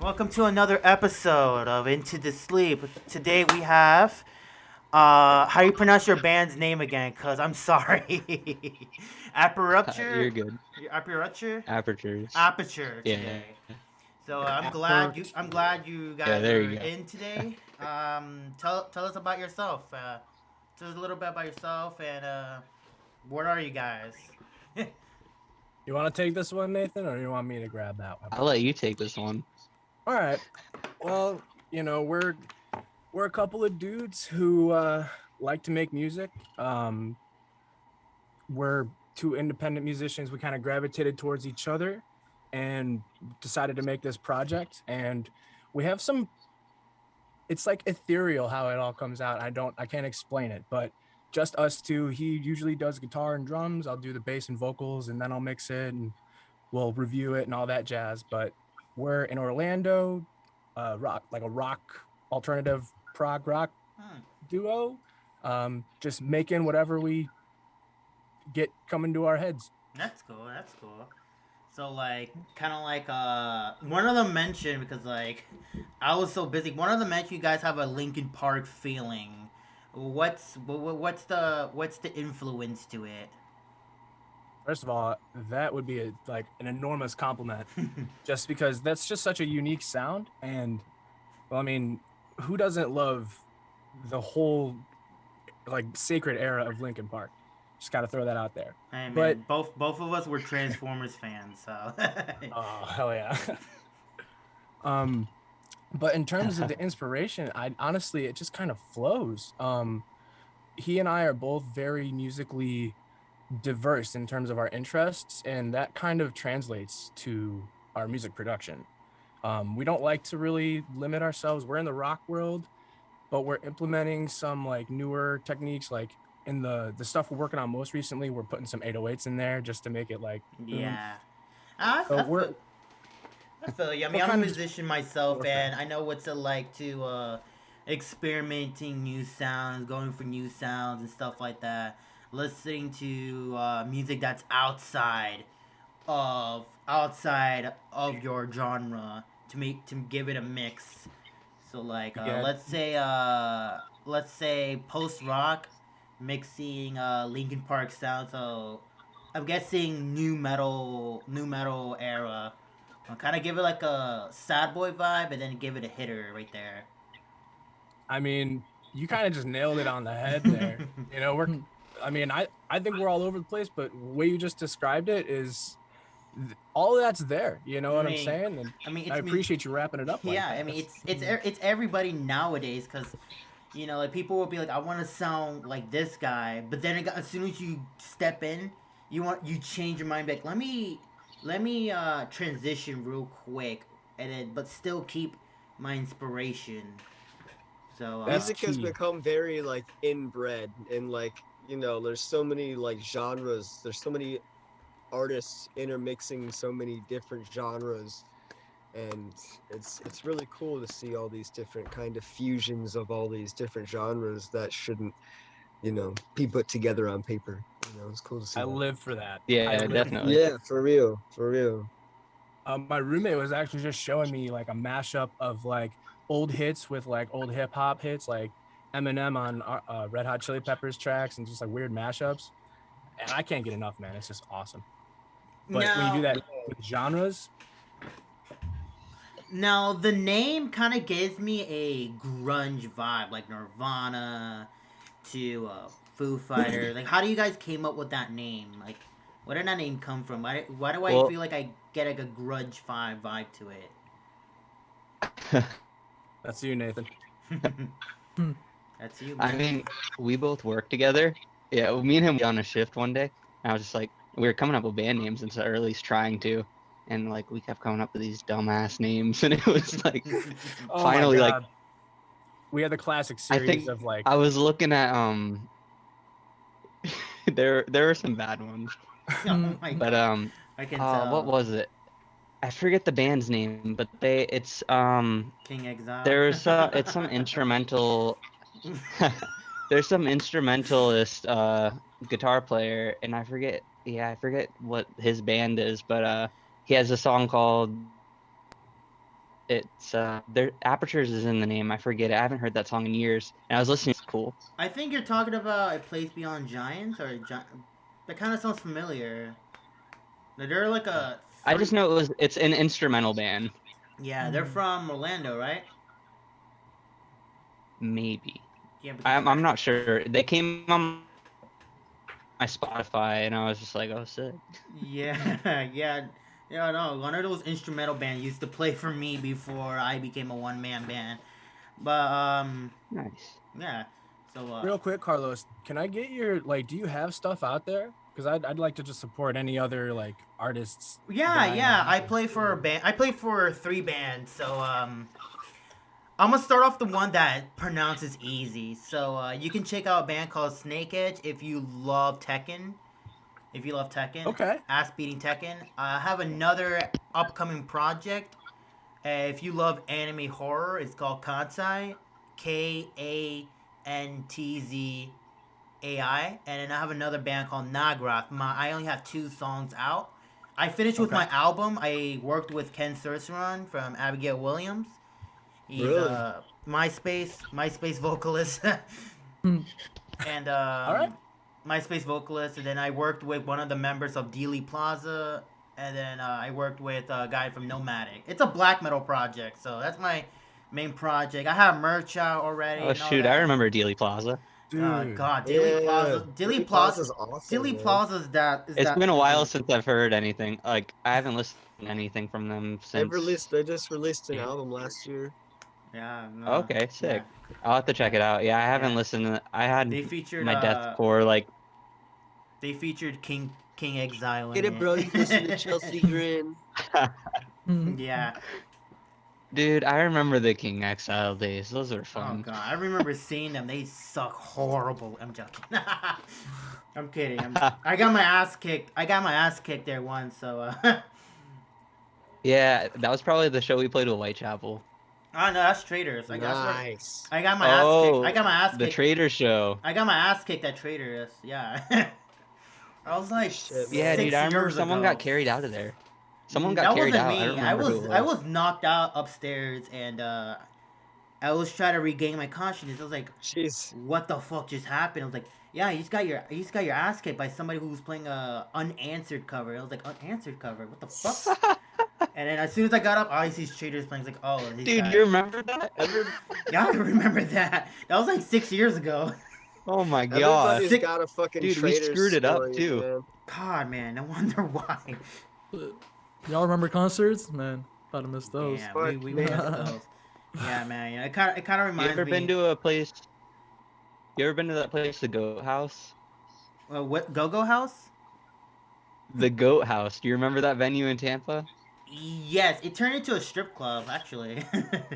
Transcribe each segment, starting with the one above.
Welcome to another episode of Into the Sleep. Today we have how do you pronounce your band's name again? Cause I'm sorry. Apertures, You're good. Aperture, Apertures. Aperture Yeah. today. So I'm glad you Apert. I'm glad you Yeah, guys there are you go. in today. Tell us about yourself. Tell us a little bit about yourself and what are you guys? You want to take this one, Nathan, or you want me to grab that one? I'll let you take this one. All right. Well, we're a couple of dudes who like to make music. We're two independent musicians. We kind of gravitated towards each other and decided to make this project. And we have some. It's like ethereal how it all comes out. I can't explain it, but just us two. He usually does guitar and drums. I'll do the bass and vocals, and then I'll mix it and we'll review it and all that jazz. But we're in Orlando, rock like a rock alternative prog rock Hmm, duo, just making whatever we get coming to our heads. that's cool. That's cool. So like, kind of like one of them mentioned because like I was so busy. One of them mentioned you guys have a Linkin Park feeling. What's the influence to it? First of all, that would be like an enormous compliment, just because that's just such a unique sound. And well, I mean, who doesn't love the whole like sacred era of Linkin Park? Just got to throw that out there. Hey But man, both of us were Transformers fans, so oh hell yeah. um, but in terms of the inspiration, I honestly it just kind of flows. He and I are both very musically diverse in terms of our interests, and that kind of translates to our music production. We don't like to really limit ourselves. We're in the rock world, but we're implementing some like newer techniques. Like in the stuff we're working on most recently, we're putting some 808s in there just to make it like boom. yeah. I, So I feel I feel you. I mean, we're I'm a kind of just musician more myself, fan. and I know what's it like to experimenting new sounds, going for new sounds and stuff like that. Listening to music that's outside of your genre to give it a mix. So like Yeah, let's say post rock mixing Linkin Park sound. So I'm guessing new metal era. I'll kind of give it like a sad boy vibe, and then give it a hitter right there. I mean, you kind of just nailed it on the head there. We're I mean, I think we're all over the place, but the way you just described it is all of that's there. You know I what I'm mean, saying? And I mean, I it's me. appreciate you wrapping it up like Yeah, I that. mean, That's it's everybody nowadays because like people will be like, I want to sound like this guy, but then as soon as you step in, you change your mind. Like let me transition real quick, and then but still keep my inspiration. So that's Music has key. become very like inbred and there's so many like genres, there's so many artists intermixing so many different genres, and it's really cool to see all these different kind of fusions of all these different genres that shouldn't be put together on paper. It's cool to see I that. live for that. I Yeah, live. definitely. Yeah, for real, for real. My roommate was actually just showing me like a mashup of like old hits with like old hip hop hits, like Eminem on Red Hot Chili Peppers tracks, and just like weird mashups. And I can't get enough, man. It's just awesome. But when you do now, that with genres, now the name kind of gives me a grunge vibe, like Nirvana to Foo Fighters. Like, how do you guys came up with that name? Like, where did that name come from? Why do I Well, feel like I get like a grudge vibe to it? that's you, Nathan. That's you, I man. mean, we both work together. Yeah, me and him were on a shift one day, and I was just like, we were coming up with band names, and so, or at least trying to, and like we kept coming up with these dumbass names, and it was like, Oh my finally, like, god, we had the classic I series think of like, I was looking at there were some bad ones, Oh my but god, I can what tell. was it? I forget the band's name, but it's King Exile. there's it's some instrumental. There's some instrumentalist guitar player, and I forget what his band is, but he has a song called It's there. Apertures is in the name. I forget it. I haven't heard that song in years. And I was listening. It's cool. I think you're talking about A Place Beyond Giants or that kind of sounds familiar. They're like a I three. just know it's an instrumental band. Yeah, they're from Orlando, right? Maybe. Yeah, because I'm not sure. They came on my Spotify, and I was just like, oh, sick. Yeah, yeah, yeah. No, one of those instrumental bands used to play for me before I became a one man band. But Nice. yeah. So Real quick, Carlos, can I get your like? Do you have stuff out there? Because I'd like to just support any other like artists. yeah, that yeah. I have. play for a band. I play for 3 bands. So I'm gonna start off the one that pronounces easy. So you can check out a band called Snake Edge if you love Tekken. If you love Tekken, Okay. ass beating Tekken. I have another upcoming project. If you love anime horror, it's called Kansai, Kantzai, and then I have another band called Nagrath. I only have 2 songs out. I finished with Okay. my album. I worked with Ken Surceron from Abigail Williams. He's Really? MySpace vocalist, and All right. MySpace vocalist. And then I worked with one of the members of Dealey Plaza, and then I worked with a guy from Nomadic. It's a black metal project, so that's my main project. I have merch out already. Oh and all shoot, I that. remember Dealey Plaza. Dude. God, Yeah, Dilly Plaza's awesome, Dilly man. Plaza's that. It's been a while since I've heard anything. Like I haven't listened to anything from them since. They just released an album last year. Yeah. No, Okay, sick. I'll have to check it out. Yeah, I haven't Yeah. listened. I had They featured my deathcore like. They featured King Exile. Get in it, bro. You listen to Chelsea Grin. Yeah. Dude, I remember the King Exile days. Those were Oh fun. god, I remember seeing them. They suck horrible. I'm joking. I'm kidding. I got my ass kicked. I got my ass kicked there once. So. Yeah, that was probably the show we played with Whitechapel. Oh no, that's Traders. Nice. I got my ass kicked. Oh, I got my ass the kicked. Trader Show. I got my ass kicked at Traders. Yeah. I was like, Shit, man. Yeah, dude, I remember 6 years someone ago. got carried out of there. Someone That got carried wasn't out. I me. don't remember who it was. I was knocked out upstairs, and I was trying to regain my consciousness. I was like, Jeez. what the fuck just happened? I was like, yeah, you just got your ass kicked by somebody who was playing a unanswered cover. I was like, unanswered cover? What the fuck? And then as soon as I got up, I see Traders playing. It's like, oh, these Dude, guys. you remember that? Yeah, I remember that. That was like 6 years ago. Oh my god. Everybody's Sick- got a fucking Dude, we Traitors screwed it up, story, too. man. God, man, no wonder why. Y'all remember concerts? Man, thought I missed those. Yeah, Fuck, we man. missed those. Yeah, man. Yeah, it kind of You reminds ever me. been to a place? You ever been to that place, the Goat House? What Go-Go House? The Goat House. Do you remember that venue in Tampa? Yes, it turned into a strip club. Actually,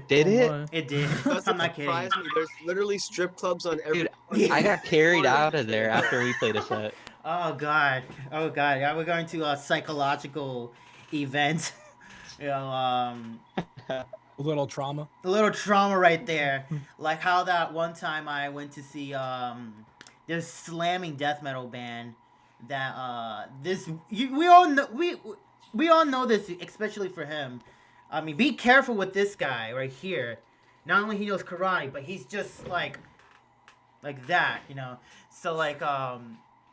Did Oh it? my. it did. Doesn't I'm not kidding. surprise me. There's literally strip clubs on every. Dude, I got carried out of there after we played a set. Oh god. Oh god. Yeah, we're going to a psychological event. You know, A little trauma. a little trauma right there. Like how that one time I went to see this slamming death metal band that we all know this, especially for him. I mean, be careful with this guy right here. Not only he knows karate, but he's just like that, you know. So like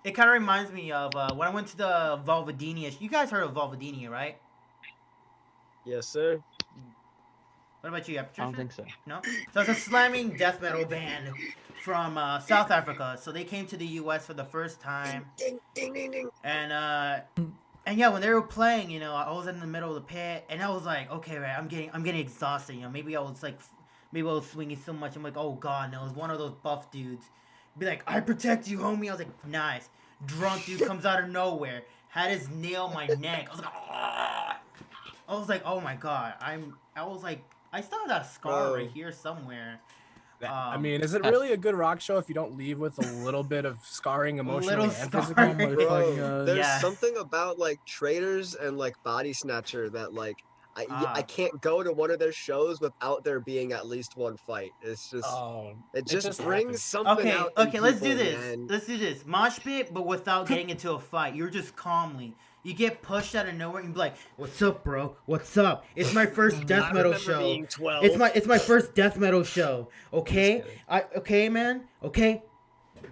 it kind of reminds me of when I went to the Vulvodynia. You guys heard of Vulvodynia, right? Yes, sir. What about you, I don't think so. No? So it's a slamming death metal band from South Africa. So they came to the U.S. for the first time. Ding, ding, ding, ding. And yeah, when they were playing, you know, I was in the middle of the pit, and I was like, okay, right, I'm getting exhausted. You know, maybe I was swinging so much. I'm like, oh god, no, it was one of those buff dudes. Be like, I protect you, homie. I was like, nice. Drunk dude comes out of nowhere, had his nail my neck. I was like, ah. I was like, oh my god. I still have that scar Bro. right here somewhere. I mean, is it really a good rock show if you don't leave with a little bit of scarring emotionally and scar. physically? Oh my Bro, fucking god. there's Yeah. something about like Traitors and like Body Snatcher that like I Ah. can't go to one of their shows without there being at least one fight. It's just Oh, it just just brings happens. something Okay, out. in okay, let's do people, this. man. Let's do this. Mosh pit, but without getting into a fight. You're just calmly. you get pushed out of nowhere and be like, "What's up, bro? What's up? It's my first death I metal remember show. being 12. It's my first death metal show. Okay, kidding. okay, man. Okay."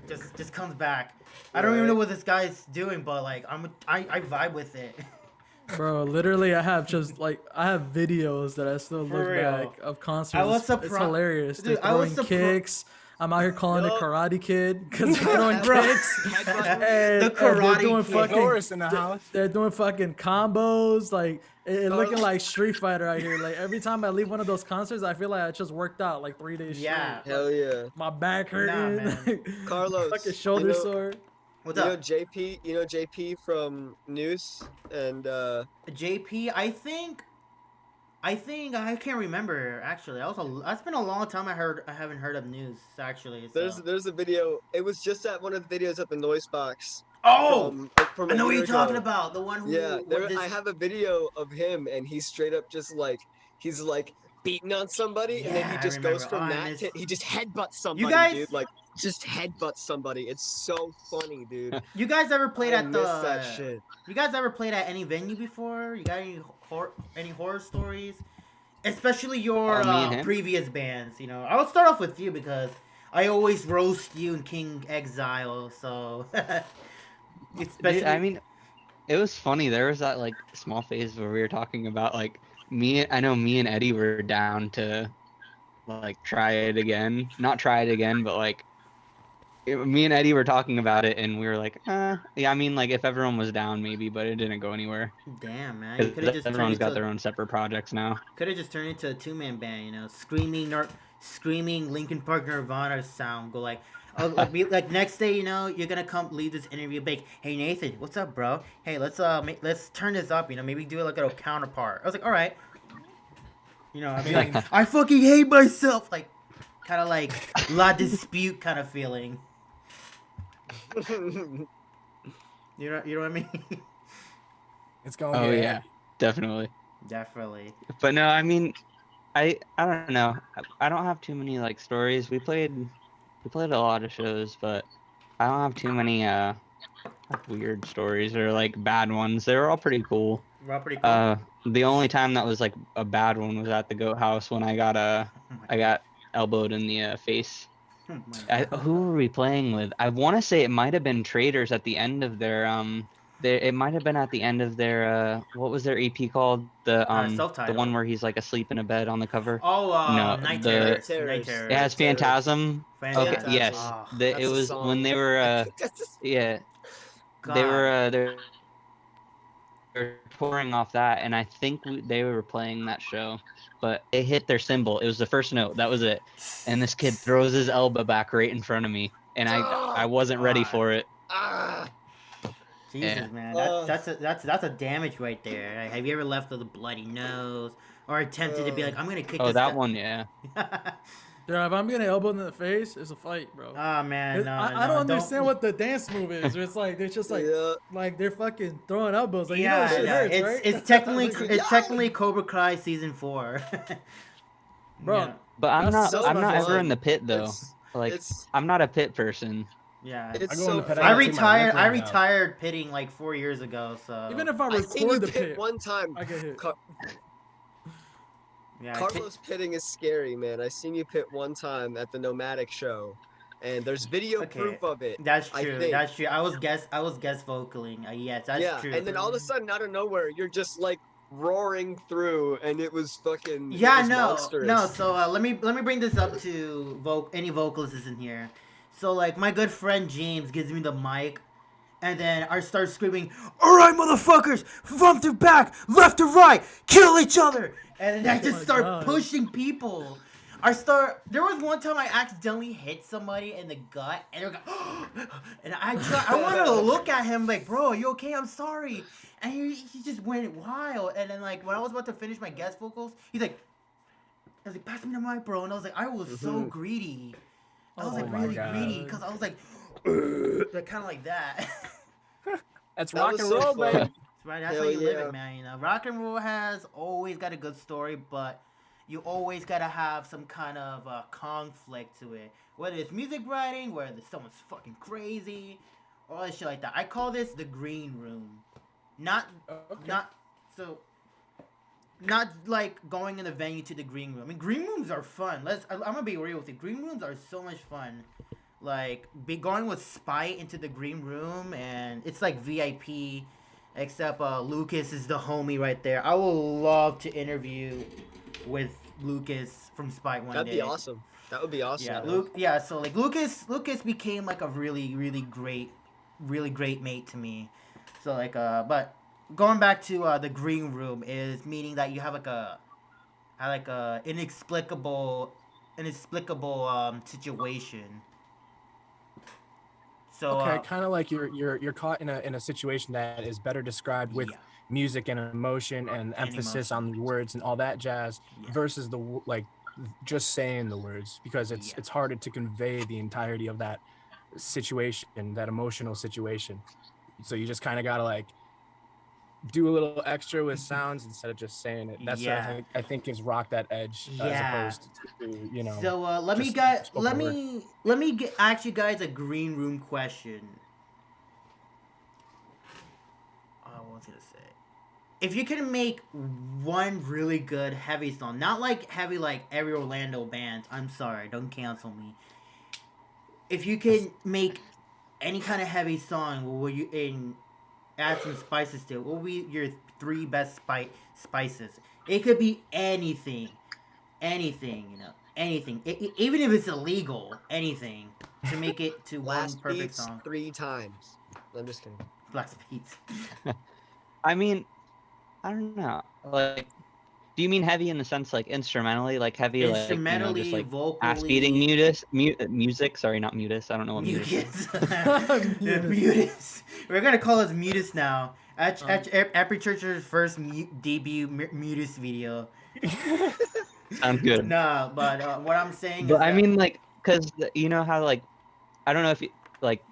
Just comes back. I don't even know Right. what this guy's doing, but like I vibe with it. Bro, literally, I have videos that I still For look real. back of I concerts. was It's surprised, hilarious. They're dude. I was throwing surprised. kicks. I'm out here calling the Yup. Karate Kid because they're throwing Bro. kicks. Headbutting. And, The and they're Karate doing Kid. fucking Horus in the house. they're doing fucking combos, like it looking Oh. like Street Fighter out here. Like every time I leave one of those concerts, I feel like I just worked out like 3 days Yeah. straight. Hell yeah. My back hurting. man. Carlos, fucking shoulder you know, sore. What's you know up, JP, JP from Noose and JP? I think I can't remember actually. That's been a long time. I haven't heard of news actually. So. there's a video. It was just at one of the videos at the Noise Box Oh, from I a know what year you're talking ago. about. The one who. Yeah, what I have a video of him and he's straight up just like he's like beating on somebody and then he Yeah, I just goes remember. from I that miss- to he just headbutts somebody, guys- dude. Like just headbutts somebody. It's so funny, dude. You guys ever played I at miss the? that shit. You guys ever played at any venue before? You got any horror stories? Especially your Me and him? previous bands. You know, I would start off with you because I always roast you in King Exile. So, especially. I mean, it was funny. There was that like small phase where we were talking about like me. I know me and Eddie were down to like try it again. Not try it again, but like me and Eddie were talking about it, and we were like, yeah. I mean, like if everyone was down, maybe, but it didn't go anywhere. Damn, man, you could have Because just everyone's got their own separate projects now. Could have just turned into a two-man band, you know, screaming Linkin Park Nirvana sound. Go like, like next day, you know, you're gonna come leave this interview, like, hey Nathan, what's up, bro? Hey, let's turn this up, you know, maybe do like a counterpart. I was like, all right, you know, I'd be like, I fucking hate myself, like, kind of like La Dispute kind of feeling. You know what I mean? It's going. Oh get yeah, heavy. definitely. Definitely. But no, I mean, I don't know. I don't have too many like stories. We played a lot of shows, but I don't have too many weird stories or like bad ones. They were all pretty cool. We're all pretty cool. The only time that was like a bad one was at the Goat House when I got elbowed in the face. Oh my God. Who were we playing with? I want to say it might have been Traders at the end of their it might have been at the end of their what was their EP called? The Self-titled. one where he's like asleep in a bed on the cover. Oh, No, Night the- Terrors. Terrors. Night Terrors. It has Phantasm. Phantasm. Okay, yes. Oh, It That's a was song. when they were That's just- yeah, God. they were touring off that, and I think they were playing that show, but it hit their cymbal. It was the first note. That was it. And this kid throws his elbow back right in front of me, and I wasn't ready God. for it. Ah, Jesus, Yeah. man, Ugh. that's a damage right there. Like, have you ever left with a bloody nose or attempted to be like, I'm gonna kick Oh, this that guy? one, yeah. Yeah, if I'm getting elbowed in the face, it's a fight, bro. Oh man, no, I no, don't understand what the dance move is. It's like they're just like yeah. like they're fucking throwing elbows. Like Yeah, you know, shit yeah. hurts, It's right? it's technically Like, it's technically Cobra Kai season 4. Bro, Yeah. But I'm That's not so I'm not much ever fun. in the pit though. It's, Like it's I'm not a pit person. Yeah. it's I go in so the pit, fun. I gotta take my retired. I lip ring out. retired pitting like 4 years ago. So even if I I seen you record the pit pit, one time. I get hit. Car- yeah, Carlos pitting is scary, man. I seen you pit one time at the Nomadic show, and there's video Okay. proof of it. that's I true. think. That's true. I was guest vocaling. Yes, that's yeah, true. and then all of a sudden, out of nowhere, you're just like roaring through, and it was fucking. Yeah, it was no, monstrous. no. So let me bring this up to any vocalists in here. So like my good friend James gives me the mic, and then I start screaming, "All right, motherfuckers, front to back, left to right, kill each other!" And then I just my start God. pushing people. There was one time I accidentally hit somebody in the gut, and they're like, and I wanted to look at him like, bro, are you okay? I'm sorry. And he just went wild. And then like when I was about to finish my guest vocals, he's like, I was like, pass me the mic, bro. And I was like, I was so greedy. I was Oh like my really God. greedy because I was like kind of like that. That's That rock was and so roll, fun. baby. Right, that's Hell how you live yeah. it, man. You know, rock and roll has always got a good story, but you always gotta have some kind of conflict to it. Whether it's music writing, whether someone's fucking crazy, all that shit like that. I call this the green room. not Okay. not so not like going in the venue to the green room. I mean, green rooms are fun. I'm gonna be real with you. Green rooms are so much fun. Like going with Spite into the green room, and it's like VIP. Except Lucas is the homie right there. I would love to interview with Lucas from Spite one That'd be day. awesome. That would be awesome. Yeah, man. Luke. Yeah, so like Lucas became like a really great mate to me. So like, but going back to the green room is meaning that you have like a inexplicable situation. So Okay, kind of like you're caught in a situation that is better described with yeah, music and emotion and and emphasis emotion. on the words and all that jazz Yeah, versus like just saying the words, because yeah, it's harder to convey the entirety of that situation, that emotional situation. So you just kind of gotta like do a little extra with sounds instead of just saying it. That's what yeah, I think gives rock that edge as yeah. opposed to, you know, So just spoken word. let me ask you guys a green room question. What was I gonna say? If you could make one really good heavy song, not like heavy like every Orlando band, I'm sorry, don't cancel me. If you could make any kind of heavy song, what would you add some spices to it? What would be your three best spices? It could be anything, anything. Even if it's illegal, anything to make it to one Blast perfect beats song. 3 times. I'm just kidding. Blast beats. I mean, I don't know. Like, do you mean heavy in the sense like instrumentally, like heavy, like just Instrumentally, like ass beating vocally, music? Sorry, not mutus. I don't know what mutus is. Mucus. Muted. Mutus. We're gonna call us Mutus now. Um, Apertures' first debut Mutus video. Sounds good. Nah, but what I'm saying is But I that mean, like, cause you know how like I don't know if you like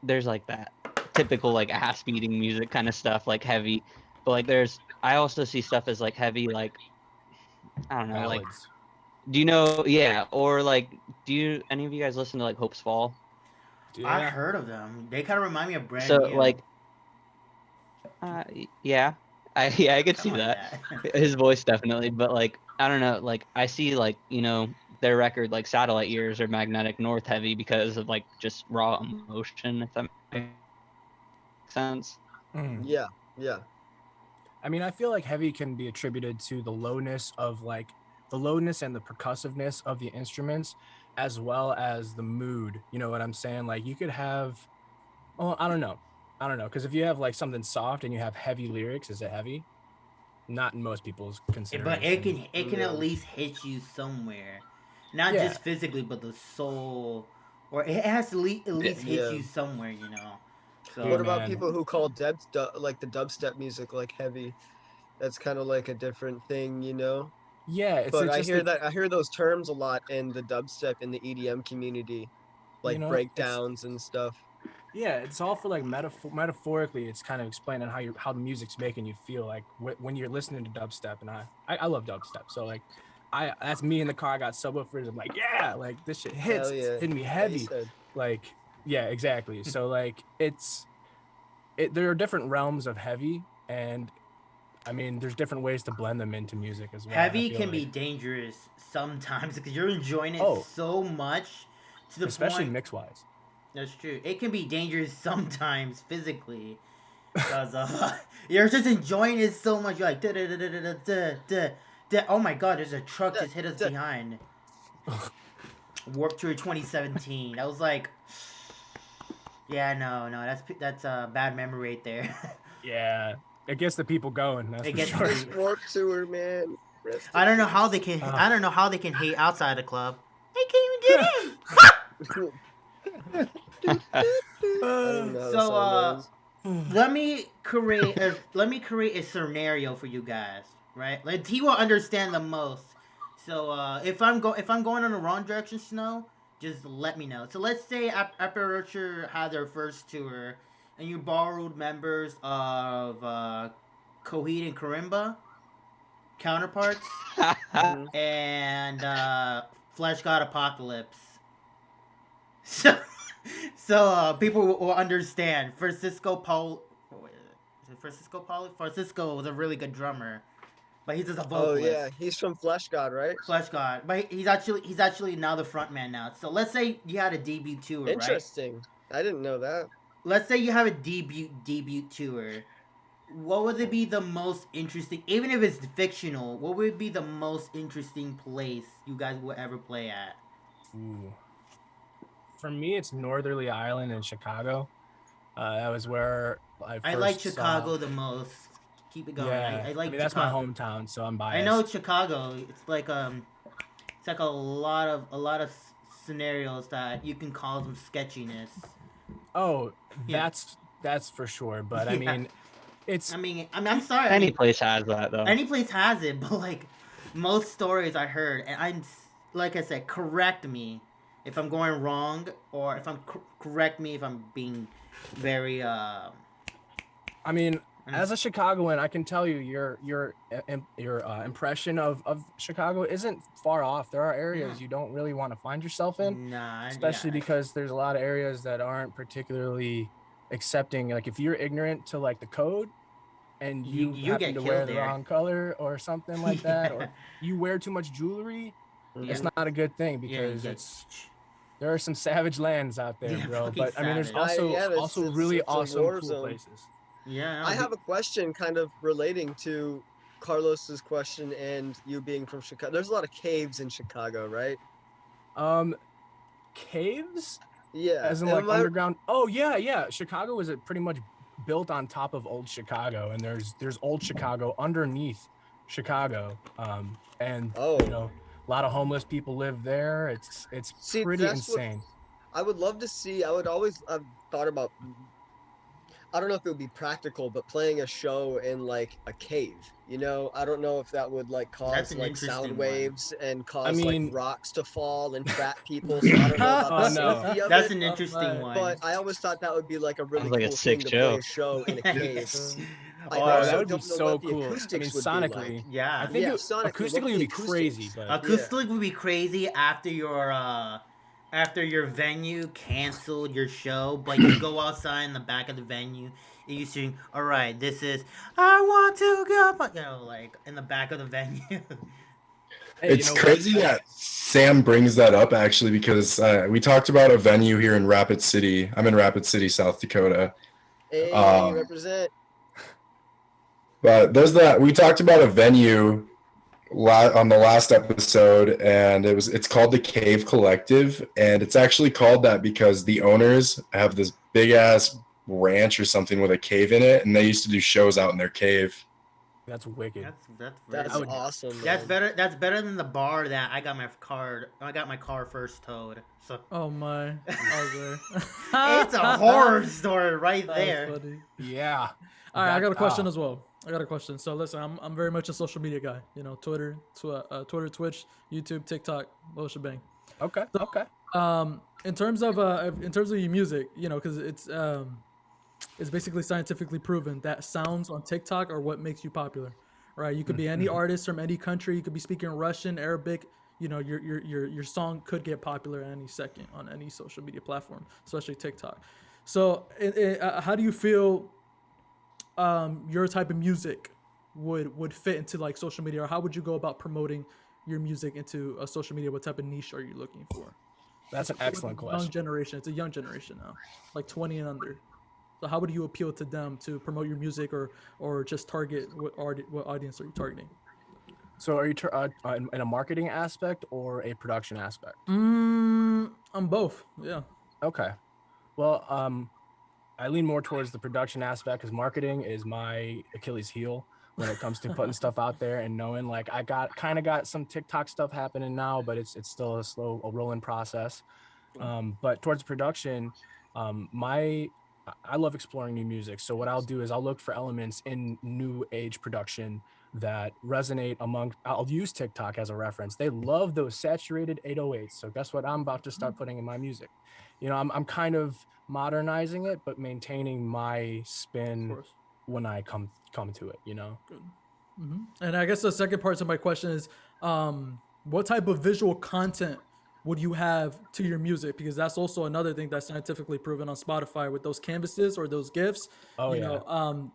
there's like that typical like ass beating music kind of stuff, like heavy. But like I also see stuff as like heavy, like I don't know, like Ballads. do you know? Yeah, or like do you any of you guys listen to like Hope's Fall? I Yeah. heard of them. They kind of remind me of brand So new. like yeah, I could Come see on, that. Dad. His voice definitely, but like I don't know, like I see like their record like Satellite Years or Magnetic North heavy because of like just raw emotion, if that makes sense. Mhm. Yeah, yeah. I mean, I feel like heavy can be attributed to the lowness of like the lowness and the percussiveness of the instruments, as well as the mood. You know what I'm saying? Like you could have, oh, I don't know. I don't know. Because if you have like something soft and you have heavy lyrics, is it heavy? Not in most people's But consideration. it can at Yeah. least hit you somewhere, not Yeah. just physically, but the soul, or it has to at least hit Yeah. you somewhere, you know. Hey, What So about man. people who call like the dubstep music like heavy? That's kind of like a different thing, you know? Yeah. But It's just like, I hear those terms a lot in the dubstep in the EDM community, you like know, it's, breakdowns and stuff. yeah, it's all for like metaphorically. It's kind of explaining how the music's making you feel like when you're listening to dubstep, and I love dubstep. So like, that's me in the car. I got subwoofers. I'm like, yeah, like this shit hits. Hell It's yeah. hitting me Yeah, he heavy. said. Like, yeah, exactly. So like, there are different realms of heavy, and I mean, there's different ways to blend them into music as well. I heavy feel can like, be dangerous sometimes because you're enjoying it oh, so much to the especially point. mix wise. That's true. It can be dangerous sometimes physically because you're just enjoying it so much. You're like, da da da da da da da da. Oh my god, there's a truck Duh, just hit us duh. behind. Warp Tour 2017. I was like, yeah, no, that's a bad memory right there. Yeah, it gets the people going. That's It for gets sure. the Warp Tour, man. Rest I in don't know how they peace. can. I don't know how they can hate outside the club. They can't even I don't get even in. know how the So song goes. let me create a scenario for you guys, right? Like he will understand the most. So if I'm going in the wrong direction, Snow, just let me know. So let's say Aperture had their first tour, and you borrowed members of Coheed and Karimba counterparts Mhm. and Flesh God Apocalypse. So, people will understand. For Cisco Paul, Is it Francisco Pauly? Francisco was a really good drummer, but he's just a Oh vocalist. yeah, he's from Flesh God, right? Flesh God, but he's actually now the front man now. So let's say you had a debut tour, right? Interesting. I didn't know that. Let's say you have a debut tour. What would it be the most interesting, even if it's fictional? What would be the most interesting place you guys will ever play at? Ooh. For me, it's Northerly Island in Chicago. That was where I first I like saw. Chicago the most. Keep it going. Yeah, I like that's my Chicago. hometown, so I'm I biased. know Chicago. It's like a lot of scenarios that you can call them sketchiness. Oh, Yeah. that's for sure. But I Yeah. mean, it's I'm sorry. Any place has that though. Any place has it, but like most stories I heard, and like I said, correct me if I'm going wrong, or if I'm correct me if I'm being very I mean, as a Chicagoan, I can tell you your impression of Chicago isn't far off. There are areas you don't really want to find yourself in, Nah, especially yeah. because there's a lot of areas that aren't particularly accepting. Like if you're ignorant to like the code and You you happen get to wear killed the there. wrong color or something like that, or Yeah. you wear too much jewelry, it's Yeah. not a good thing Yeah, you because get- it's there are some savage lands out there, Yeah, bro. fucking But I mean, there's savage. also really it's a awesome war cool zone. places. Yeah, I have a question kind of relating to Carlos's question and you being from Chicago. There's a lot of caves in Chicago, right? Caves, Yeah. as in like underground. Oh yeah. Chicago is pretty much built on top of old Chicago, and there's old Chicago underneath Chicago. And Oh. you know, a lot of homeless people live there. It's See, pretty that's what insane. I would love to see. I've thought about, I don't know if it would be practical, but playing a show in like a cave. You know, I don't know if that would like That's cause an like interesting sound one. waves and cause I mean- like rocks to fall and trap people. So I don't know about the Oh, no. safety of That's it. an interesting one. But I always thought that would be like a really Sounds like a cool sick thing to play show. a show in a cave. I Oh, also that would be don't know so what the cool. I mean, acoustics would sonically, be like. Yeah. I think Yeah, it, sonically, acoustically what would be the crazy, acoustics? but Acoustic would be crazy after your venue canceled your show, but you go outside in the back of the venue and you sing, all right, this is I want to go, you know, like in the back of the venue. hey, It's you know crazy what? that Sam brings that up actually because we talked about a venue here in Rapid City. I'm in Rapid City, South Dakota. Hey, Um, represent. But we talked about a venue on the last episode, and it's called the Cave Collective, and it's actually called that because the owners have this big ass ranch or something with a cave in it, and they used to do shows out in their cave. That's wicked. That's would- awesome. That's Man. better. That's better than the bar that I got my car first towed. So Oh my. Okay. it's a horror story right That was there. funny. Yeah. All right, I got a question Wow. as well. I got a question. So listen, I'm very much a social media guy. You know, Twitter, Twitch, YouTube, TikTok, little shebang. Okay. Okay. In terms of your music, you know, because it's basically scientifically proven that sounds on TikTok are what makes you popular, right? You could be any artist from any country. You could be speaking Russian, Arabic. You know, your song could get popular at any second on any social media platform, especially TikTok. So, how do you feel your type of music would fit into like social media, or how would you go about promoting your music into a social media? What type of niche are you looking for? That's an excellent Young question. generation. It's a young generation now, like 20 and under. So how would you appeal to them to promote your music, or just target what audience are you targeting? So are you in a marketing aspect or a production aspect? I'm both. Yeah. Okay. Well, I lean more towards the production aspect because marketing is my Achilles heel when it comes to putting stuff out there and knowing like I got some TikTok stuff happening now, but it's still a rolling process. But towards production, I love exploring new music. So what I'll do is I'll look for elements in new age production that resonate I'll use TikTok as a reference. They love those saturated 808s. So guess what I'm about to start putting in my music? You know, I'm kind of modernizing it, but maintaining my Of spin course. when I come to it, you know? Good. And I guess the second part of my question is, what type of visual content would you have to your music? Because that's also another thing that's scientifically proven on Spotify with those canvases or those gifs. Oh you yeah. know,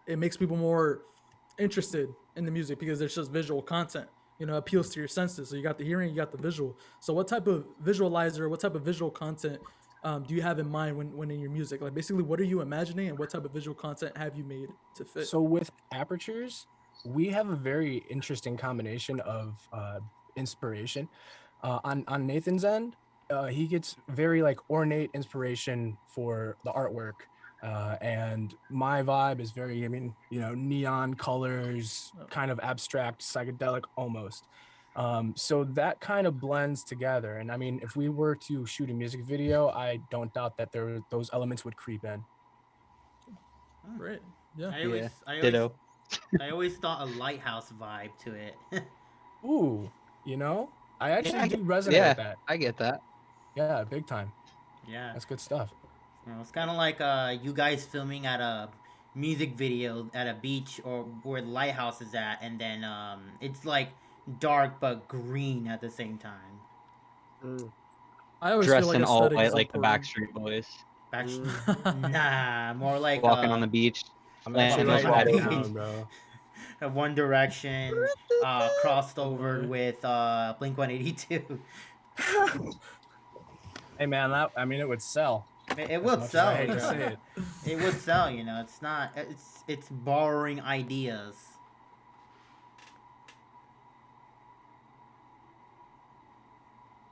it makes people more interested in the music because there's just visual content. You know, appeals to your senses. So you got the hearing, you got the visual. So what type of visualizer, what type of visual content do you have in mind when in your music? Like basically, what are you imagining, and what type of visual content have you made to fit? So with Apertures, we have a very interesting combination of inspiration. On Nathan's end, he gets very like ornate inspiration for the artwork, and my vibe is very, I mean, you know, neon colors, kind of abstract, psychedelic almost. So that kind of blends together. And I mean, if we were to shoot a music video, I don't doubt that those elements would creep in. Great. Yeah. Yeah. Ditto. I always thought a lighthouse vibe to it. Ooh, you know, I actually I do get- resonate yeah. with that. I get that. Yeah, big time. Yeah. That's good stuff. You know, it's kind of like you guys filming at a music video at a beach or where the lighthouse is at, and then it's like dark but green at the same time. Mm. I always feel Dressed like in all aesthetic white is like the important. Backstreet Boys, Nah, more like walking on the beach. I'm Land actually on those the writing beach. that down, bro. One Direction crossed over with Blink 182. Hey man, that, I mean, it would sell. It As would much as sell. I hate You to say know. it. It would sell. You know, it's not. It's borrowing ideas.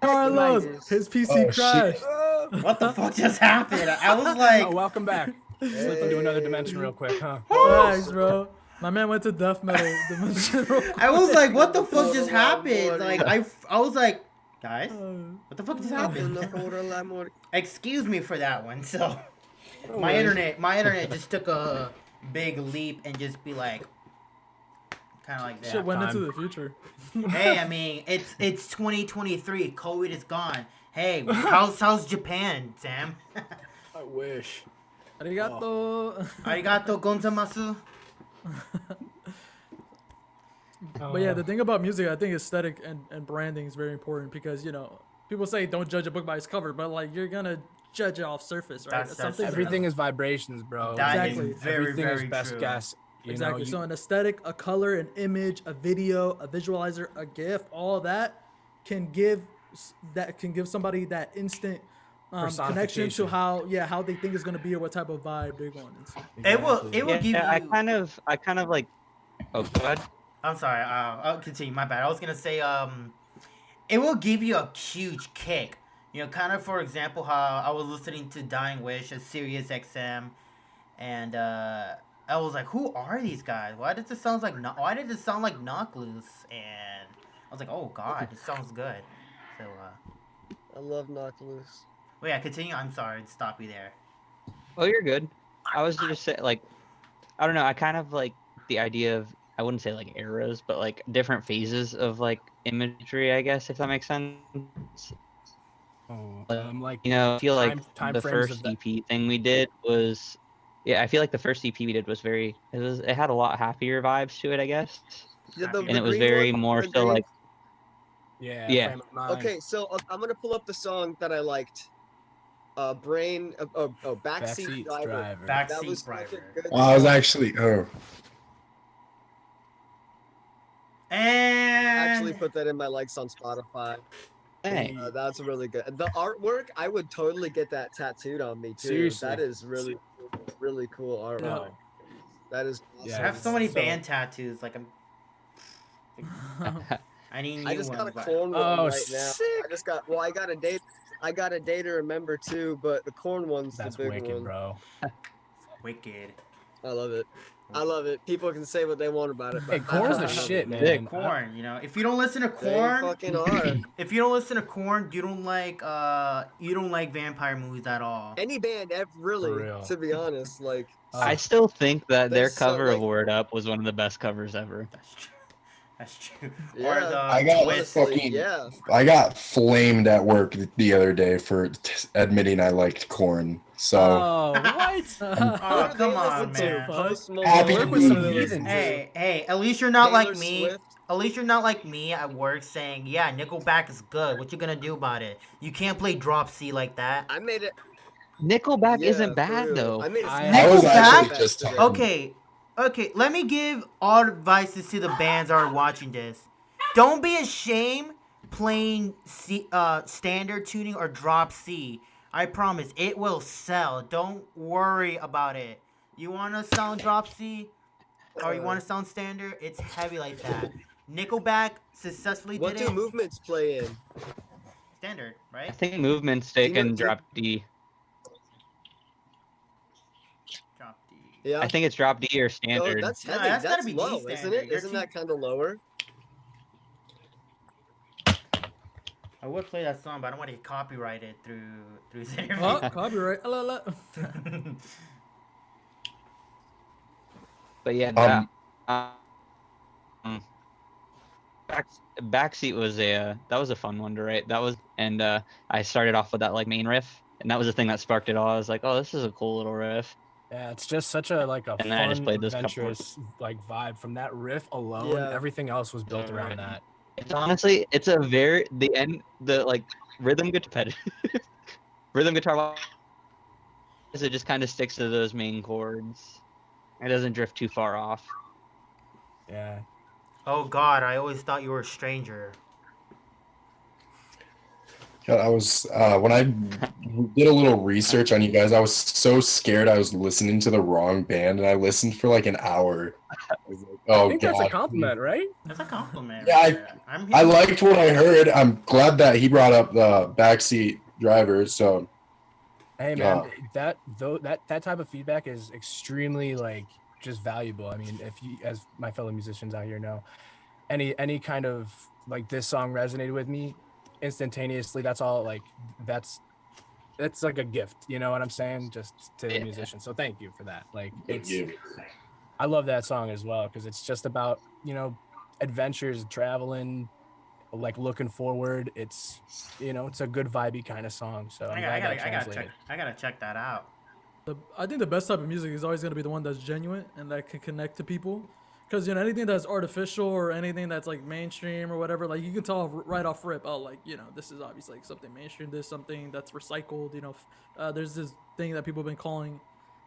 Carlos, his PC Oh, shit. crashed. What the fuck just happened? I was like, Oh, welcome back. Slip into another dimension real quick, huh? Thanks, bro. My man went to death metal dimension. real quick. I was like, what the fuck just Portal happened? amor. Like I was like, guys, Uh, what the fuck just Open happened? the portal, amor. Excuse me for that one. So No my worries. internet just took a big leap and just be like, kind of like that. Shit went time. into the future. Hey, I mean, it's 2023. COVID is gone. Hey, how's Japan, Sam? I wish. Arigato. Arigato gozaimasu. But yeah, the thing about music, I think aesthetic and branding is very important because, you know, people say don't judge a book by its cover, but like you're gonna judge it off surface, right? That's Something Everything is vibrations, bro. That is Everything- very, everything very is best true. guess. You exactly. Know, you, So an aesthetic, a color, an image, a video, a visualizer, a GIF, all that can give somebody that instant connection to Personification. how they think is gonna be or what type of vibe they're going into. It will Exactly. give you. I kind of like. Oh, go ahead. I'm sorry. I'll continue. My bad. I was gonna say it will give you a huge kick. You know, kind of for example, how I was listening to Dying Wish at Sirius XM, and I was like, who are these guys? Why did this sound like Knock Loose? And I was like, oh god, it sounds good. So I love Knock Loose. wait, yeah, continue. I'm sorry to stop you there. Oh, you're good. I was just saying, like, I don't know. I kind of like the idea of, I wouldn't say like eras, but like different phases of like imagery, I guess, if that makes sense. Oh, like You know, I feel like time the frames of first that. EP thing we did was, yeah, I feel like the first EP we did was it had a lot happier vibes to it, I guess. Yeah, And And it was green very one, more the so green- like, Yeah. Yeah. Frame of mind. Okay, so I'm gonna pull up the song that I liked. Backseat Backseat Driver. driver. That Backseat was such a driver. good I was song. actually And Actually put that in my likes on Spotify. hey, That's really good. The artwork, I would totally get that tattooed on me too. Seriously. That is really, really cool artwork. Yeah. That is awesome. Yeah, I have so many So- band tattoos. Like I need new I just got a ones. but- corn one Oh, right now. sick. I got a date. I got a day to remember too, but the corn one's That's the big wicked, one. bro. Wicked. I love it. I love it. People can say what they want about it. Hey, but corn's I the love shit, it. man. Sick. Corn, you know. If you don't listen to They Corn, fucking are. if you don't listen to Corn, you don't like vampire movies at all. Any band, really, real. to be honest, like I still think that their There's so, cover of like- Word Up was one of the best covers ever. That's true. That's true. Yeah, Or the I got twist. honestly, fucking- yeah. I got flamed at work the other day for admitting I liked corn. So Oh, what? Oh, What do they come on, listen to? man. Post Happy Malone. Work to with be some here. heathens. Hey, at least you're not Taylor like me. Swift. At least you're not like me at work saying, yeah, Nickelback is good. What you gonna do about it? You can't play Drop C like that. I made it. Nickelback Yeah, isn't for bad real. though. I made a I was Nickelback? actually just today. talking. Okay, let me give all advices to the bands that are watching this. Don't be ashamed playing C, standard tuning or drop C. I promise, it will sell. Don't worry about it. You want to sound drop C or you want to sound standard? It's heavy like that. Nickelback successfully What did do it. movements play in? Standard, I right? think movement Do stick you know? and drop D. Drop D. Yeah. I think it's drop D or Oh, standard. that's No, heavy. that's gotta That's be D low, isn't standard. it? You're Isn't too- that kind of lower? I would play that song, but I don't want to get copyrighted through this interview. Oh, copyright. La, la. But yeah, back backseat was that was a fun one to write. That was and I started off with that like main riff, and that was the thing that sparked it all. I was like, oh, this is a cool little riff. Yeah, it's just such a And then I just fun, played those couple adventurous like vibe from that riff alone. Yeah. Everything else was built around that. It's honestly, it's a very the like rhythm guitar rhythm guitar. It just kind of sticks to those main chords. It doesn't drift too far off. Yeah. Oh God, I always thought you were a stranger. God, I was when I did a little research on you guys, I was so scared I was listening to the wrong band, and I listened for like an hour. I was like, oh I think God. that's a compliment, right? That's a compliment. Yeah, right there. I'm I here. liked what I heard. I'm glad that he brought up the backseat driver. So Hey man, that type of feedback is extremely like just valuable. I mean, if you, as my fellow musicians out here know, any kind of like this song resonated with me instantaneously. That's all like that's like a gift. You know what I'm saying? Just to the Yeah. musicians. So thank you for that. Like thank it's you. I love that song as well because it's just about adventures, traveling, like looking forward. It's it's a good vibey kind of song. So I'm glad that translated. I gotta check that out. I think the best type of music is always going to be the one that's genuine and that can connect to people. Because anything that's artificial or anything that's like mainstream or whatever, like you can tell right off rip, oh, like this is obviously like something mainstream. This is something that's recycled. There's this thing that people have been calling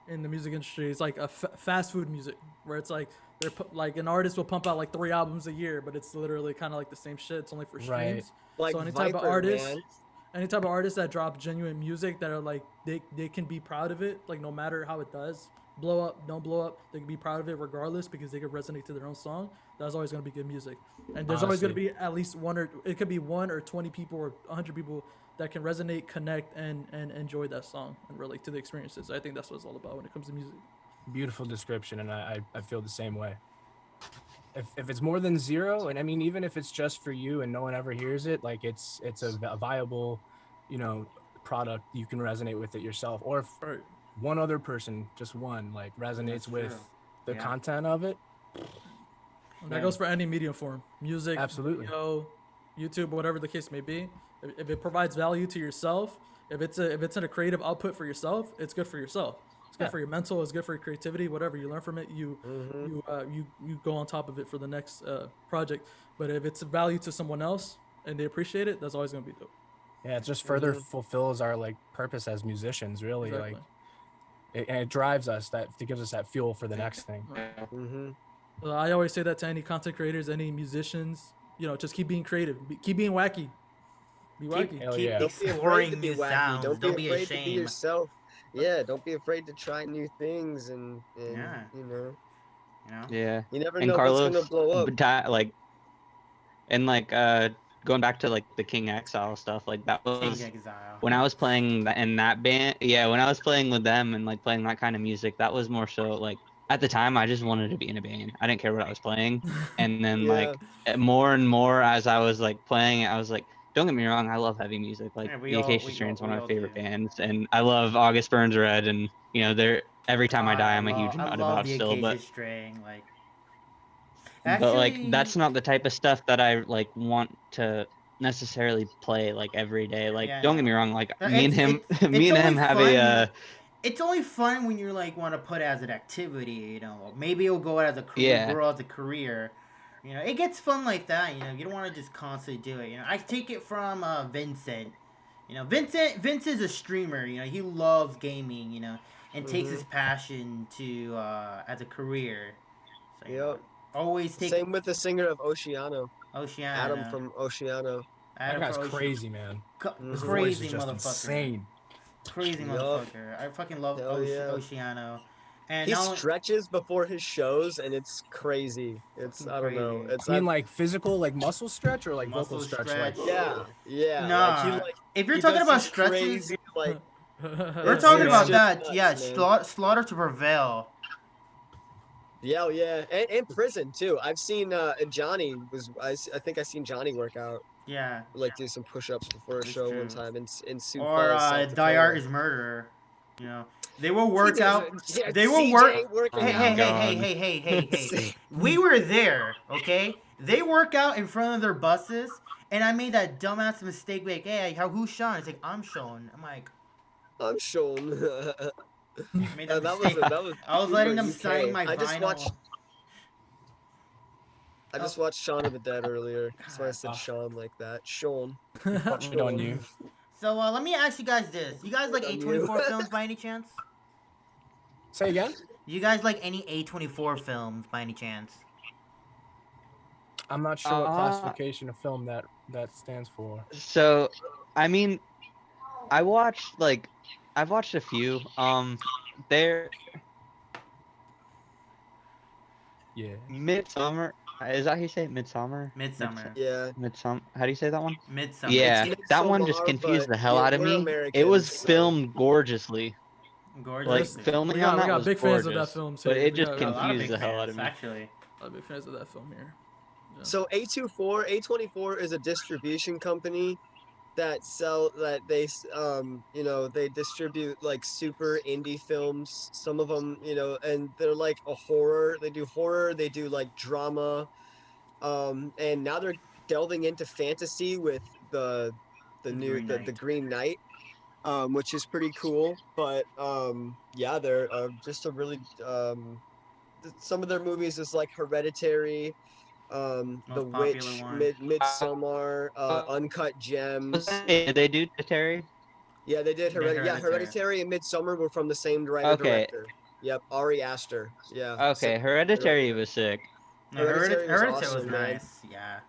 in the music industry. It's like a fast food music, where it's like like an artist will pump out like 3 albums a year, but it's literally kind of like the same shit. It's only for streams. Right. Like So any Viper, type of artist, man. any type of artists that drop genuine music that are like they can be proud of it, like no matter how it does blow up, don't blow up, they can be proud of it regardless because they can resonate to their own song. That's always going to be good music, and there's always going to Honestly. be at least it could be 1 or 20 people or 100 people that can resonate, connect, and enjoy that song and relate to the experiences. I think that's what it's all about when it comes to music. Beautiful description, and I feel the same way. If it's more than 0, and I mean even if it's just for you and no one ever hears it, like it's a viable, product. You can resonate with it yourself, or if Right. one other person, just one, like resonates That's with true. the Yeah. content of it. And that goes for any medium form, music, Absolutely. video, YouTube, whatever the case may be. If it provides value to yourself, if it's in a creative output for yourself, it's good for yourself. It's good Yeah. for your mental. It's good for your creativity. Whatever you learn from it, you go on top of it for the next project. But if it's a value to someone else and they appreciate it, that's always gonna be dope. Yeah, it just further fulfills our like purpose as musicians, really. Exactly. Like and it drives us, it gives us that fuel for the next thing. Mm-hmm. I always say that to any content creators, any musicians. Just keep being creative, keep being wacky. Be wacky. Hell Keep yeah. Don't be afraid exploring to be new wacky. sounds. Don't be afraid to be ashamed. yourself. Yeah, don't be afraid to try new things and Yeah. Yeah. you never And know Carlos, what's gonna blow up. Going back to like the King Exile stuff, like that King was Exile. when I was playing in that band. Yeah, when I was playing with them and like playing that kind of music, that was more so like at the time I just wanted to be in a band. I didn't care what I was playing. And then Yeah. more and more as I was like playing it, I was like, don't get me wrong, I love heavy music. Like Yeah, we the all- Acacia we Strain's all- one we of my all favorite do. bands, and I love August Burns Red, and they're every time I die, I'm a huge nut I love about the still. Acacia But Strain. Like, but like Actually, that's not the type of stuff that I like want to necessarily play like every day. Like Yeah, don't get no. me wrong, like me and It's him it's me it's and only him have fun. a It's only fun when you like want to put it as an activity. Maybe it'll go out as a career, yeah. grow as a career. It gets fun like that. You don't want to just constantly do it. I take it from Vincent. Vince is a streamer. He loves gaming. And takes his Mhm. passion to as a career. So Yep. always take Same with the singer of Oceano, Adam Oceana. from Oceano. That Adam guy's for Ocean. crazy, man. His Mhm. voice Crazy is just motherfucker. insane. Crazy Yup. motherfucker. I fucking love Hell yeah. Oceano. And He not only stretches before his shows, and it's crazy. It's fucking I don't know. crazy. It's You mean like physical, like muscle stretch, or like vocal Muscle stretch? stretch. Like, yeah. Like Nah. If you're he talking does about these stretches, crazy like we're it's talking about just that. nuts, Yeah, man. slaughter to prevail. Yeah, yeah, and prison too. I've seen Johnny I think I seen Johnny work out, Yeah, like do some push-ups before a that's show one true. time in Sioux Or Falls, South Die Art Dakota. is Murder. They will He work out. does yeah, They will work. CJ working Oh Hey, my hey, out. hey, hey, god. hey, hey, hey, hey. We were there, okay? They work out in front of their buses, and I made that dumbass mistake. Like, hey, who's Sean? It's like, I'm Sean. I'm like, I'm Sean. made that that was mistake. that was I was super letting them sign UK. my vinyl. I just Oh, watched Shaun of the Dead earlier, so I God. said Ah. Sean like that. Sean. good on you. So let me ask you guys this: You guys like Good on you. A24 films by any chance? Say again. You guys like any A24 films by any chance? I'm not sure what Uh, classification of film that stands for. So I mean I've watched a few. They're Yeah. Midsummer. Is that how you say it? Midsummer? Midsummer. Yeah. Midsummer. How do you say that one? Midsummer. Yeah, It's that one just Midsommar, confused but the hell out of we're me. It Americans, was so filmed gorgeously. Gorgeous. Like filming we on got that was big fans of that gorgeous, film but too. it We just got, We got a lot of confused big the hell out fans, of me. actually. a lot of big fans of that film here. so A24 is a distribution company that they distribute like super indie films. Some of them, and they're like a horror. They do horror, they do like drama. And now they're delving into fantasy with the new Green the Knight. Green Knight, which is pretty cool. But yeah, they're just a really some of their movies is like Hereditary, The Most popular Witch, one. Midsommar, Uncut Gems. Did they do Terry? Yeah, they did Hereditary. Hereditary and Midsommar were from the same writer Okay, director. Yep, Ari Aster. Yeah. okay. Hereditary was sick. No, Hereditary was Hereditary was awesome, man. nice. Yeah.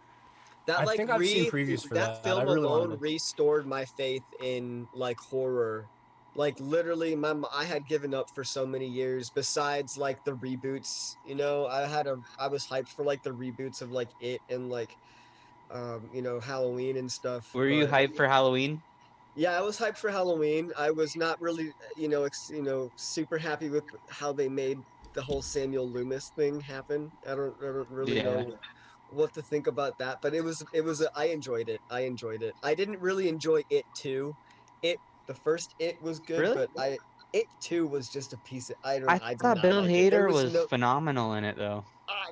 That I like think I've seen previews for that that. I film really alone wanted to. restored my faith in like horror. Like literally, I had given up for so many years. Besides like the reboots, I was hyped for like the reboots of like It and like Halloween and stuff. Were you But hyped for Halloween? yeah, I was hyped for Halloween. I was not really, super happy with how they made the whole Samuel Loomis thing happen. I don't really Yeah. know what to think about that, but I enjoyed it. I enjoyed it. I didn't really enjoy It 2. It the first It was good, Really? but It 2 was just a piece of I I did thought not Bill like it. There Hader was was no phenomenal in it though.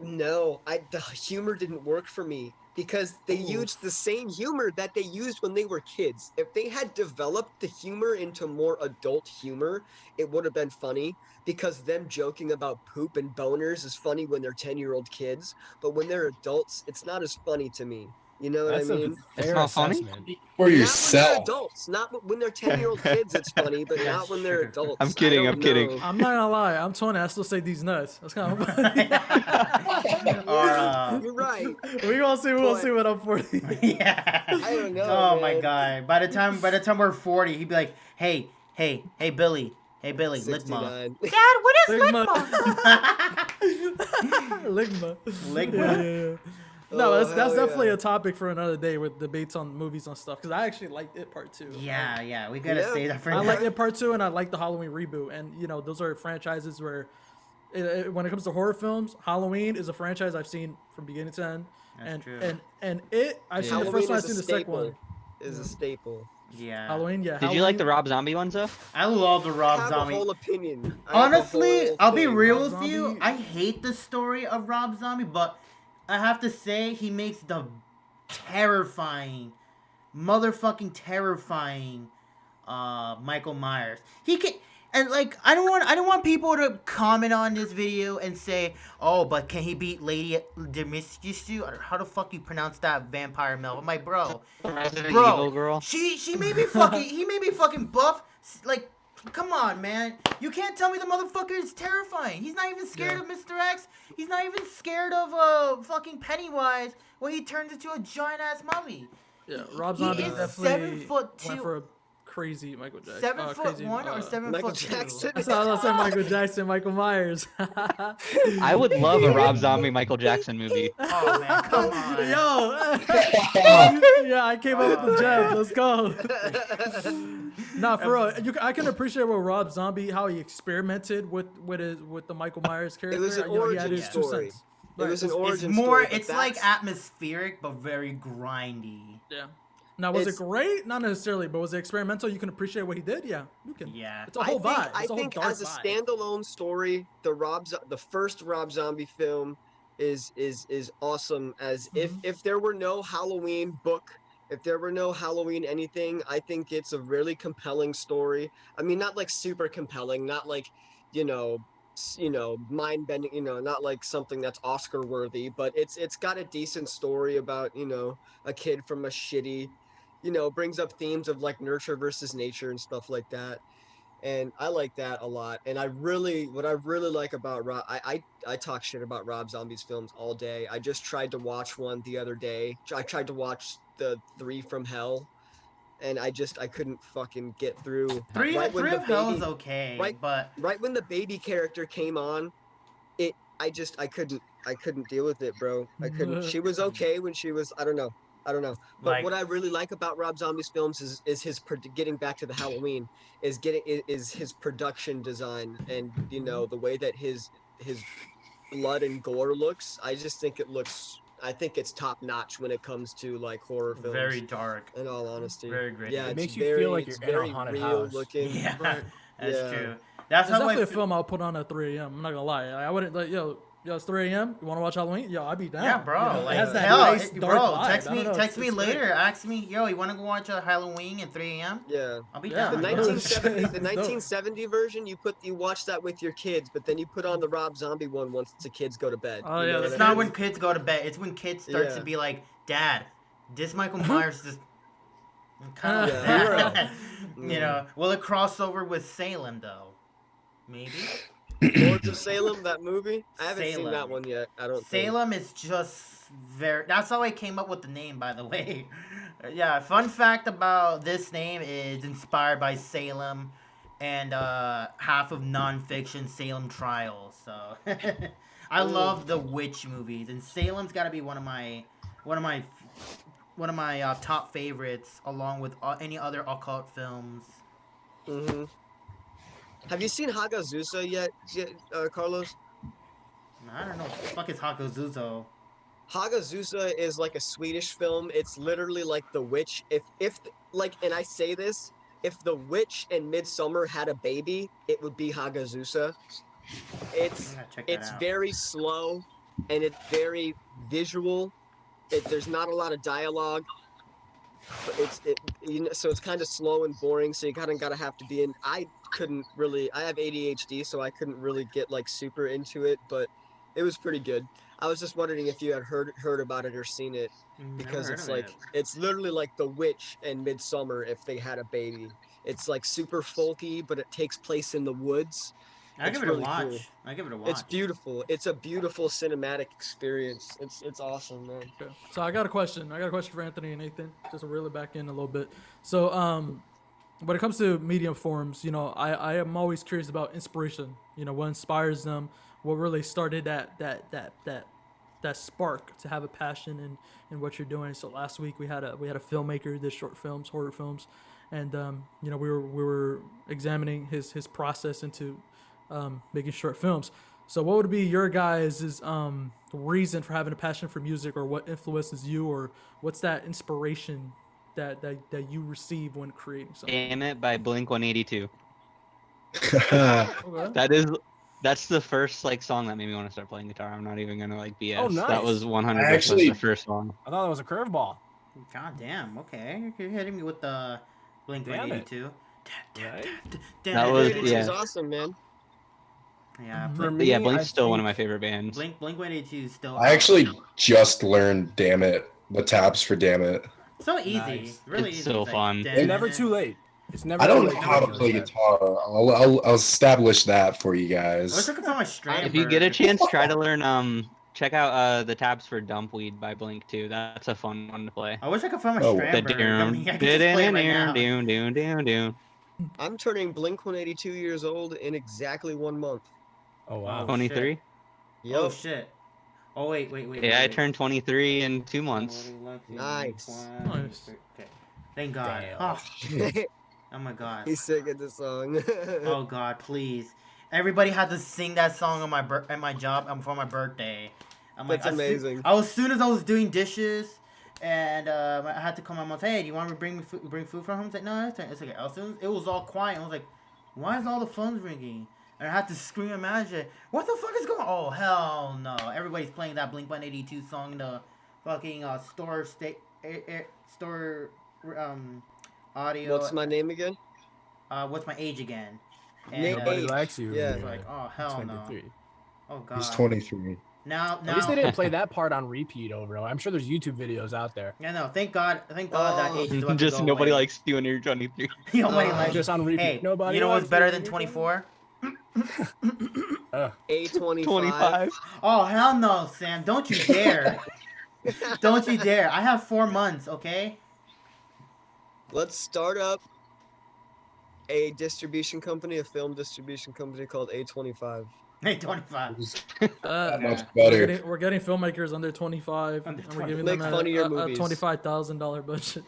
no, the humor didn't work for me because they used the same humor that they used when they were kids. If they had developed the humor into more adult humor, it would have been funny because them joking about poop and boners is funny when they're 10-year-old kids, but when they're adults, it's not as funny to me. You know what I That's a mean? It's fair not funny? assessment. Where you Not when they're sell. adults, not when they're 10-year-old kids, it's funny, but not That's when they're true. adults. I'm kidding, I I'm don't kidding. know. I'm not gonna lie. I'm 20. I still say these nuts. That's kind of funny. Or You're right. we gonna see. We gonna But- see what I'm 40. yeah. I don't know, Oh my man. god. By the time we're 40, he'd be like, hey, Billy, Ligma. 69. Dad, what is Ligma. Ligma? Ligma. Ligma? Yeah. No, Oh, that's hell definitely yeah. a topic for another day with debates on movies and stuff. Because I actually liked It Part 2. Yeah, we gotta Yeah. say that for I now. like It Part 2 and I like the Halloween reboot. And, those are franchises where, when it comes to horror films, Halloween is a franchise I've seen from beginning to end. That's true. And I've seen the Halloween first one, I've is a seen the second staple. one. Is a staple. Yeah. Halloween, yeah. Did you like the Halloween- Rob Zombie ones though? I love the I Rob have Zombie. a whole opinion. I have a Honestly, whole I'll be thing. real Rob with you. Zombie- I hate the story of Rob Zombie, but I have to say he makes the terrifying, motherfucking terrifying Michael Myers. He can and like I don't want people to comment on this video and say, "Oh, but can he beat Lady Dimitrescu?" Or how the fuck you pronounce that vampire male? I'm like, Resident bro, Evil girl. she may be fucking he may be fucking buff. Like, come on, man. You can't tell me the motherfucker is terrifying. He's not even scared of Mr. X. He's not even scared of fucking Pennywise when he turns into a giant ass mummy. Yeah, Rob He Zombie is definitely 7'2". went for a crazy Michael Jackson. 7'1" or Michael 7'2"? Jackson. That's what I was saying. Michael Jackson, Michael Myers. I would love a Rob Zombie Michael Jackson movie. Oh man, come on. Yo, yeah, I came up with the gem. Let's go. Nah, for real, I can appreciate what Rob Zombie how he experimented with the Michael Myers character. was an You know, he origin had his 2 story. cents. It was an It's origin more. story. but It's like that's- atmospheric, but very grindy. Yeah. Now, was it It's- great? Not necessarily, but was it experimental? You can appreciate what he did. Yeah, you can. Yeah. It's a whole vibe. I It's a whole think dark as a vibe. standalone story, the first Rob Zombie film is awesome. As if there were no Halloween book, if there were no Halloween anything, I think it's a really compelling story. I mean, not like super compelling, not like you know, mind bending, not like something that's Oscar worthy, but it's got a decent story about a kid from a shitty, brings up themes of like nurture versus nature and stuff like that. And I like that a lot. And what I really like about Rob, I talk shit about Rob Zombie's films all day. I just tried to watch one the other day. I tried to watch the Three from Hell, and I couldn't fucking get through. Three right when of the Hell is baby, okay, right- but right when the baby character came on, I couldn't deal with it, bro. I couldn't. She was okay when she was. I don't know. But Like- what I really like about Rob Zombie's films is his getting back to the Halloween is his production design and the way that his blood and gore looks. I just think it looks. I think it's top notch when it comes to like horror films. very dark. in all honesty. Very gritty. Yeah, It it's makes you very, feel like it's you're in a very haunted real house. looking. Yeah, Right. that's Yeah. true. That's It's how definitely I a film I'll put on at 3 a.m. I'm not gonna lie. I wouldn't like yo. It's 3 a.m. You want to watch Halloween? Yo, I'd be down. Yeah, bro. You know, Like, it has that hell, nice dark bro. vibe. Text I me, don't know, text me it's later. great. Ask me, yo, you want to go watch a Halloween at 3 a.m.? Yeah. I'll be Yeah. down. The Oh, bro. 1970 shit. the It's dope. 1970 version, you watch that with your kids, but then you put on the Rob Zombie one once the kids go to bed. Oh, You yeah, know that's It's what I not mean? when kids go to bed. It's when kids start to Yeah. be like, Dad, this Michael Myers just kind of Yeah, like you're that. You know, will it cross over with Salem though? Maybe. Lords of Salem, that movie. I haven't seen Salem. that one yet. I don't. Salem is just very. That's how I came up with the name, by the way. Yeah. Fun fact about this name is inspired by Salem, and half of nonfiction Salem Trials. So I love the witch movies, and Salem's got to be one of my top favorites, along with any other occult films. Think. Hmm. Have you seen Hagazusa yet, Carlos? I don't know. What the fuck is Hakuzuzo? Hagazusa is like a Swedish film. It's literally like The Witch. If like, and I say this, if The Witch and Midsummer had a baby, it would be Hagazusa. It's I'm gonna check that it's out. very slow and it's very visual. There's not a lot of dialogue. But so it's kind of slow and boring. So you kind of gotta have to be in. I have ADHD, so I couldn't really get like super into it, but it was pretty good. I was just wondering if you had heard about it or seen it, because Never it's heard of like it. it's literally like The Witch and Midsummer if they had a baby. It's like super folky, but it takes place in the woods. I It's give it a really watch. cool. I give it a watch. It's beautiful. It's a beautiful cinematic experience. It's awesome, man. Okay. So I got a question. For Anthony and Nathan, just to reel it back in a little bit. So when it comes to medium forms, I am always curious about inspiration. What inspires them, what really started that spark to have a passion in what you're doing. So last week we had a filmmaker who did short films, horror films, and we were examining his process into making short films. So what would be your guys' reason for having a passion for music, or what influences you, or what's that inspiration that you receive when creating something? Damn It by Blink 182. Okay. That's the first like song that made me want to start playing guitar. I'm not even gonna like BS. Oh, That nice. was 100% actually- the first song. I thought it was a curveball. God damn. Okay, you're hitting me with the Blink Damn it. 182. Right? That was- Blink 182 is yeah. awesome, man. Yeah, For Blink, me, Yeah, I Blink's still one of think- my favorite bands. Blink 182 is still. I actually just learned "Damn It," the tabs for "Damn It." so easy. Nice. Really It's easy. so like, fun. dun- It's dun- never dun- too late. It's never I don't too know late how to learn play that. guitar. I'll establish that for you I was guys. looking for my Stramberg. If you get a chance, try to learn. Check out the tabs for Dumpweed by Blink too. That's a fun one to play. I wish I could find my Oh, The Stramberg. I mean, I could just play it right now. doom. I'm turning Blink 182 years old in exactly 1 month. Oh wow. 23. Yep. Oh shit. Oh wait. Yeah, I wait. turned 23 in 2 months. Nice. Nice. Okay. Thank God. Damn. Oh my God. He's singing the song. Oh God, please. Everybody had to sing that song on my at my job for my birthday. I'm like, That's amazing. As soon as I was doing dishes, and I had to call my mom. Hey, do you want me to bring food from home? It's like, no, it's okay. As soon as it was all quiet, I was like, why is all the phones ringing? And I had to scream and magic. What the fuck is going? Oh hell no! Everybody's playing that Blink 182 song in the fucking store audio. What's my name again? What's my age again? Nate Nobody Age. likes you. Yeah. It's like, oh hell no. 23. Oh god. He's 23. Now At least they didn't play that part on repeat over. I'm sure there's YouTube videos out there. Yeah, no. Thank God that age is about to Just go nobody away. likes you when you're 23. Nobody Oh. likes. Just on repeat. Hey, Nobody you know what's likes better you than when you're 24? A25. 25. Oh hell no, Sam! Don't you dare! Don't you dare! I have 4 months, okay? Let's start up a distribution company, a film distribution company called A25. Hey, 25. That much We're better. getting filmmakers under 25, Under and we're 25. giving Make them funnier a movies. $25,000 budget.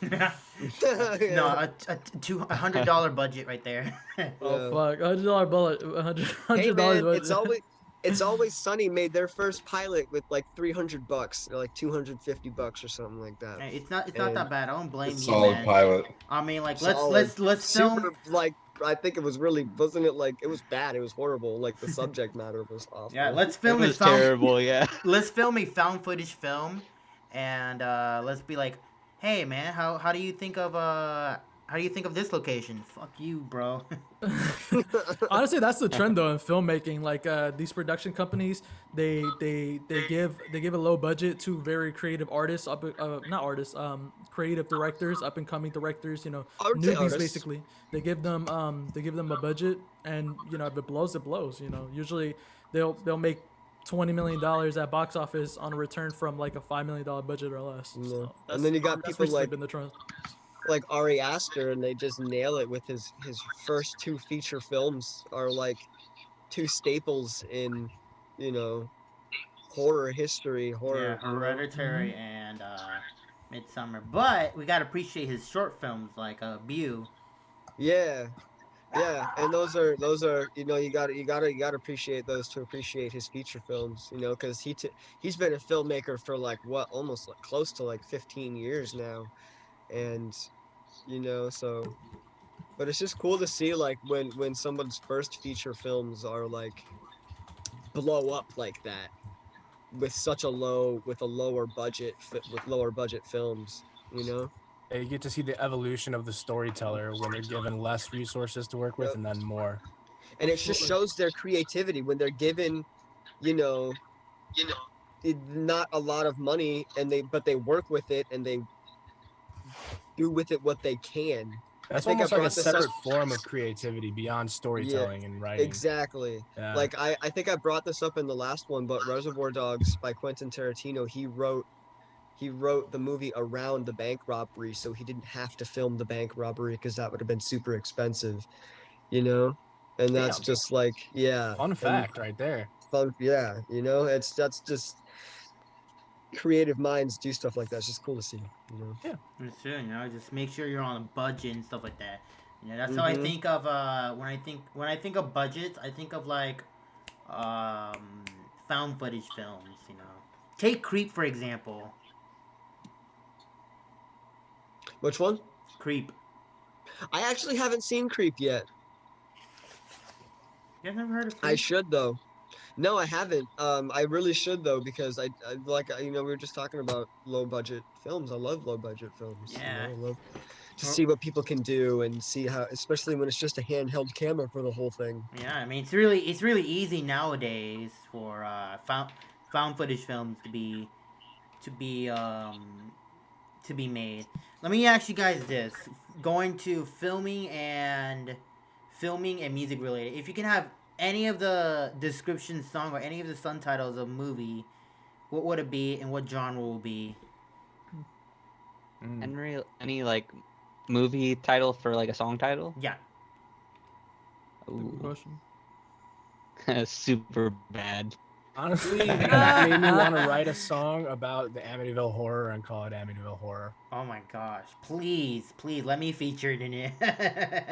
No, a $100 budget right there. Oh fuck, $100 bullet, Hey $100 man, budget. it's always Sunny made their first pilot with like $300, or like $250 or something like that. Hey, it's not that bad. I don't blame you, Solid man. pilot. I mean, like Solid. let's film. Super, like I think it was really, wasn't it like, it was bad, it was horrible, like the subject matter was awful. Yeah, let's It film was found. terrible, yeah. Let's film a found footage film, and let's be like, hey man, how do you think of this location? Fuck you, bro. Honestly, that's the trend though in filmmaking. Like these production companies, they give a low budget to very creative artists, creative directors, up and coming directors. You know, I would say newbies artists. basically. They give them a budget, and you know if it blows, it blows. You know, usually they'll make $20 million at box office on a return from like a $5 million budget or less. Yeah. So And then you got that's people basically like been the trend. Ari Aster, and they just nail it with his first 2 feature films are like 2 staples in, you know, horror history, horror. Yeah, Hereditary and Midsummer. But we gotta appreciate his short films like Bew. Yeah. Yeah, and those are you know, you gotta appreciate those to appreciate his feature films, you know, because he's been a filmmaker for like what, almost like close to like 15 years now, and you know, so, but it's just cool to see like when someone's first feature films are like blow up like that with such a lower budget films, you know. Yeah, you get to see the evolution of the storyteller when they're given less resources to work with, Yep. and then more. And it just shows their creativity when they're given, you know, not a lot of money, and but they work with it and they do with it what they can. That's think I almost like a brought this up- separate form of creativity beyond storytelling and writing. Exactly. Yeah. Like I think I brought this up in the last one, but Reservoir Dogs by Quentin Tarantino, he wrote the movie around the bank robbery, so he didn't have to film the bank robbery because that would have been super expensive, you know. And that's Damn. just like, yeah, Fun and fact right there. fun, yeah, you know, that's just creative minds do stuff like that. It's just cool to see, you know. That's true, you know, just make sure you're on a budget and stuff like that. You know, that's how I Mhm. think of when I think of budgets, I think of like found footage films, you know. Take Creep for example. Which one? Creep. I actually haven't seen Creep yet. You guys never heard of Creep? I should though. No, I haven't. I really should though because I like you know we were just talking about low budget films. I love low budget films. You Yeah. know, I love to Well, see what people can do and see how, especially when it's just a handheld camera for the whole thing. yeah, I mean it's really easy nowadays for found footage films to be um to be made. Let me ask you guys this: going to filming and music related. If you can have any of the description song or any of the subtitles of a movie, what would it be and what genre will be? Mm. Any like movie title for like a song title? Yeah. Good Ooh, question. super bad. Honestly, that made me want to write a song about the Amityville Horror and call it Amityville Horror. Oh my gosh! Please, please let me feature it in it.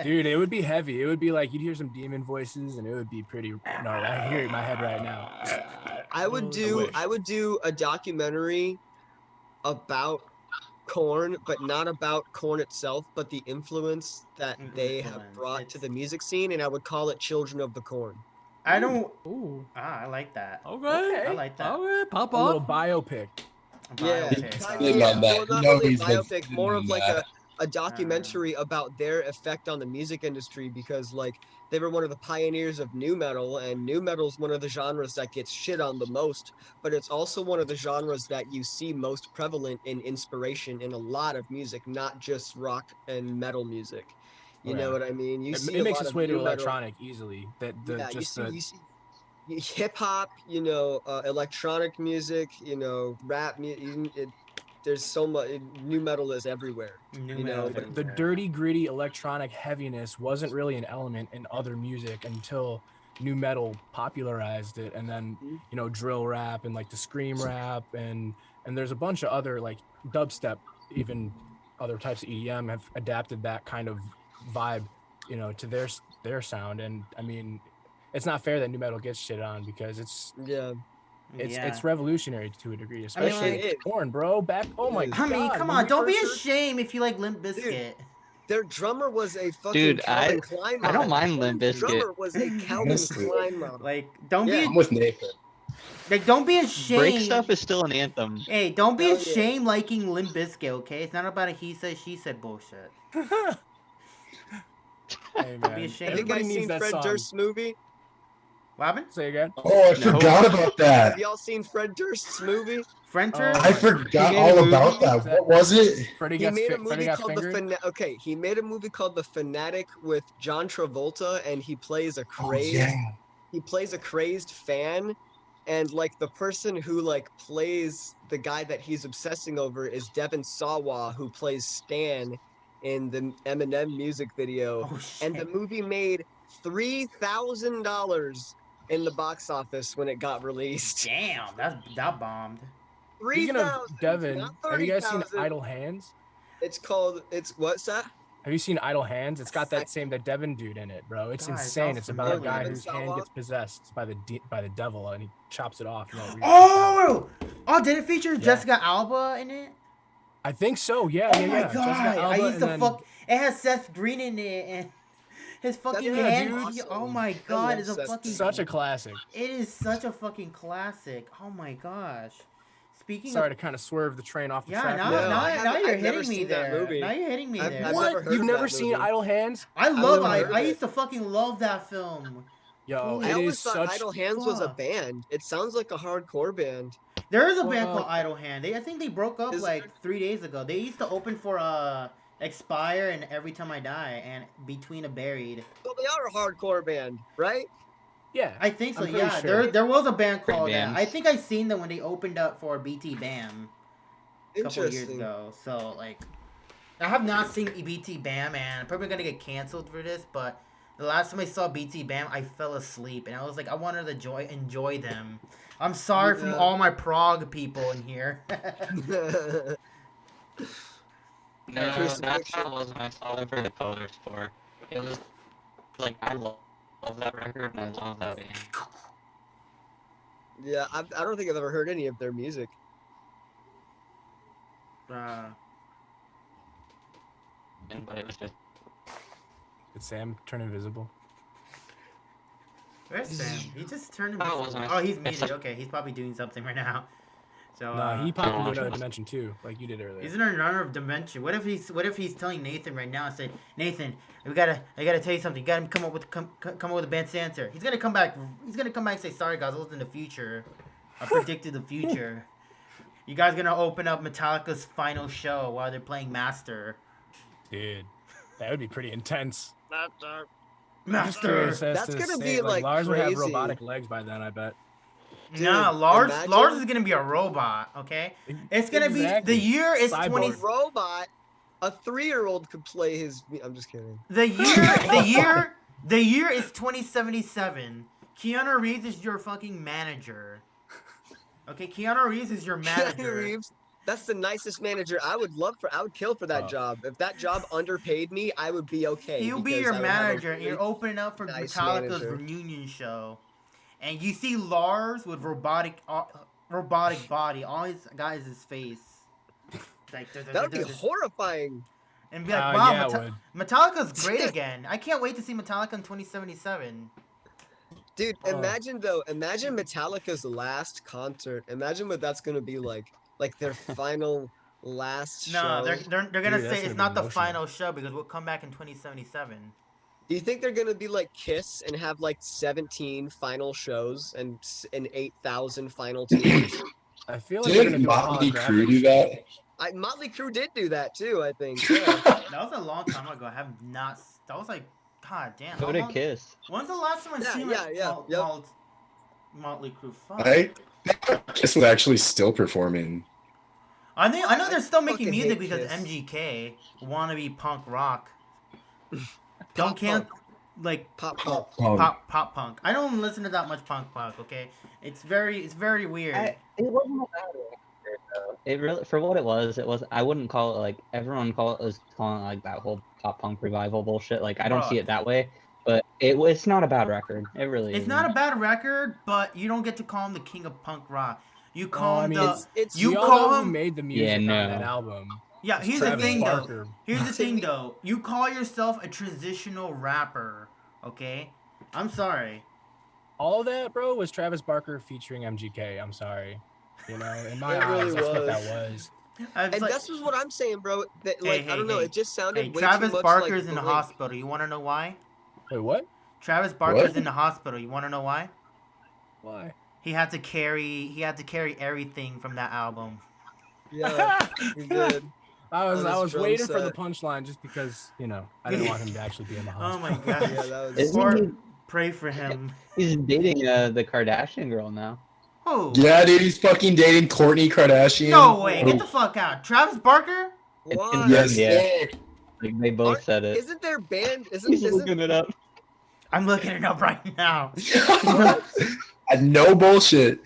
Dude, it would be heavy. It would be like you'd hear some demon voices, and it would be pretty. No, I hear it in my head right now. I would Oh, do wish. I would do a documentary about corn, but not about corn itself, but the influence that they have Influence. brought to It's the music scene, and I would call it Children of the Corn. I don't. Ooh. I like that. Okay. I like that. Okay. Pop A little off. bon Yeah, Biopic. He's kind in yeah. on that. Well, You not know really he's been biopic, sitting more on of like that. a documentary about their effect on the music industry because like they were one of the pioneers of new metal, and new metal is one of the genres that gets shit on the most, but it's also one of the genres that you see most prevalent in inspiration in a lot of music, not just rock and metal music. You know Yeah. what I mean? You see It a makes lot its of way to new metal. electronic easily. That the Yeah, just the you see hip hop, electronic music, rap. There's so much. New metal is everywhere. New You metal know, is but the everywhere. dirty, gritty electronic heaviness wasn't really an element in other music until new metal popularized it, and then Mhm. drill rap and like the scream rap and there's a bunch of other like dubstep, even other types of EDM have adapted that kind of vibe, to their sound. And I mean, it's not fair that new metal gets shit on because yeah, Yeah. it's revolutionary to a degree, I mean, especially it like, with is. Korn, bro. Back, oh It my is. I mean, god, come when on, we don't be first heard, ashamed if you like Limp Dude, Bizkit. their drummer was a fucking Dude, Calvin Klein I don't model. mind Limp Korn's Bizkit. drummer was a Calvin Honestly, Klein model. Like, Yeah, I'm with Nathan. don't be Break ashamed. Stuff is still an anthem. Hey, don't be hell yeah. ashamed liking Limp Bizkit, okay? It's not about a he said she said bullshit. hey Don't be man, Have you ashamed. everybody guys needs seen that Fred song. Durst's movie? Robin? Say again. Oh, I No. forgot about that. Have y'all seen Fred Durst's movie? Frenchers? Oh I my, He forgot made a all movie. about that. is that What was it? Freddie got fingered? He made a movie called The Fanatic with John Travolta, and Oh yeah. he plays a crazed fan, and like the person who like plays the guy that he's obsessing over is Devin Sawa, who plays Stan in the Eminem music video, Oh and the shit. movie made $3,000 in the box office when it got released. Damn, that bombed. Three Speaking of thousand, not Devin, have you guys seen 30,000. Idle Hands? It's what's that? Have you seen Idle Hands? It's got I, that Devin dude in it, bro. It's God, it insane. sounds It's about a oh, guy familiar. Devin whose hand Sawa. gets possessed by the devil, and he chops it off, and then it reappears. Oh! Oh, did it feature Yeah. Jessica Alba in it? I think so. Yeah, Oh my Jessica god! Alba, I used and to then fuck. It has Seth Green in it, and his fucking Yeah, hand. dude. Oh my I god! love It's a Seth fucking. Green. such a classic. It is such a fucking classic. Oh my gosh. Speaking of. Sorry to kind of swerve the train off the Yeah, track. now, there, No, now, I but- now haven't. you're I've never hitting me seen that there. movie. Now you're hitting me there. I've never heard You've of never that seen movie. Idle Hands? I I've love. never heard of I it. used to fucking love that film. Yo, Holy I it always is thought such. Idle Hands was a fuck. band. It sounds like a hardcore band. There is a band Well, called Idle Hand. I think they broke up Is like there? 3 days ago. They used to open for Expire and Every Time I Die and Between a Buried. Well, they are a hardcore band, right? Yeah, I think so. I'm pretty Yeah, sure. there was a band Great called that. bands. I think I seen them when they opened up for BT Bam a couple of years Interesting. ago. So like, I have not seen BT Bam, and I'm probably gonna get canceled for this. But the last time I saw BT Bam, I fell asleep, and I was like, I wanted to enjoy them. I'm sorry from Yeah. all my Prague people in here. No, Crucifixion. that wasn't. I saw them for the Colors tour. It was like I love that record and I love that band. Yeah, I don't think I've ever heard any of their music. But it was just Did Sam turn invisible? Where's Sam? He just turned him. Oh, it wasn't. Oh, he's muted. Okay, he's probably doing something right now. So Nah, he popped into another dimension too, like you did earlier. he's in another dimension. What if he's telling Nathan right now and say, Nathan, I gotta tell you something. You gotta come up with a best answer. He's gonna come back. He's gonna come back and say, sorry guys, I was in the future. I predicted the future. You guys gonna open up Metallica's final show while they're playing Master. Dude, that would be pretty intense. Master. That's gonna be like Lars would have crazy. robotic legs by then, I bet. Nah, Dude, Lars imagine- is gonna be a robot. Okay, it's gonna be Exactly. the year is Cyborg. 20. Robot, a 3-year-old could play his. I'm just kidding. The year is 2077. Keanu Reeves is your fucking manager. Okay, Keanu Reeves is your Keanu manager. Reeves, that's the nicest manager. I would kill for that Oh. job. If that job underpaid me, I would be okay. He'll be because your I would have a manager, and you're really- opening up for nice Metallica's manager. reunion show, and you see Lars with robotic body. All he's got is his face. Like, That would be horrifying. and be like, wow, Yeah, it would. Metallica's great again. I can't wait to see Metallica in 2077. Dude, Oh. imagine Metallica's last concert. Imagine what that's gonna be like their final last No, show. they're gonna Dude, that's say gonna it's be not the emotional. final show because we'll come back in 2077. Do you think they're gonna be like Kiss and have like 17 final shows and 8,000 final tours? I feel like they're gonna Didn't do a Motley holographic Crue do show. that? Motley Crue did do that too, I think. Yeah. That was a long time ago. I have not. That was like, god damn. So how did long- Kiss. When's the last time I seen Yep. Motley Crue? Fuck. I Kiss was actually still performing. I know they're still making fucking music hate because Kiss. MGK wannabe punk rock. Don't count like Pop punk. pop punk. I don't listen to that much punk. Okay, it's very weird. It wasn't a bad record, though. It really, for what it was. I wouldn't call it like everyone was calling it like that whole pop punk revival bullshit. Like I don't Bro. see it that way, but it's not a bad record. It really. It's isn't. not a bad record, but you don't get to call him the king of punk rock. You call him It's You We all call know him- who made the music on no. that album. yeah. Here's the Travis thing though. Barker. Here's the To thing me- though. You call yourself a transitional rapper, okay? I'm sorry. All that, bro, was Travis Barker featuring MGK. I'm sorry. You know, in my It eyes, really that's what that was. was. It's And like, that's what I'm saying, bro. That Hey, like I don't know, hey, it just sounded hey, way Travis too much Barker's like in the Blink. hospital. You want to know why? Wait, what? Travis Barker's What? in the hospital. You want to know why? Why? He had to carry everything from that album. Yeah, he did. I On his was drum waiting for the set. punchline just because, you know, I didn't want him to actually be in the Oh hospital. my god. Yeah, that was. Isn't Or he- pray for him. He's dating the Kardashian girl now. Oh. Yeah, dude, he's fucking dating Kourtney Kardashian. No way. Get the fuck out. Travis Barker? Why? Yes, Yeah. sir. Like they both said it. Isn't their band? He's looking it up. I'm looking it up right now. No bullshit.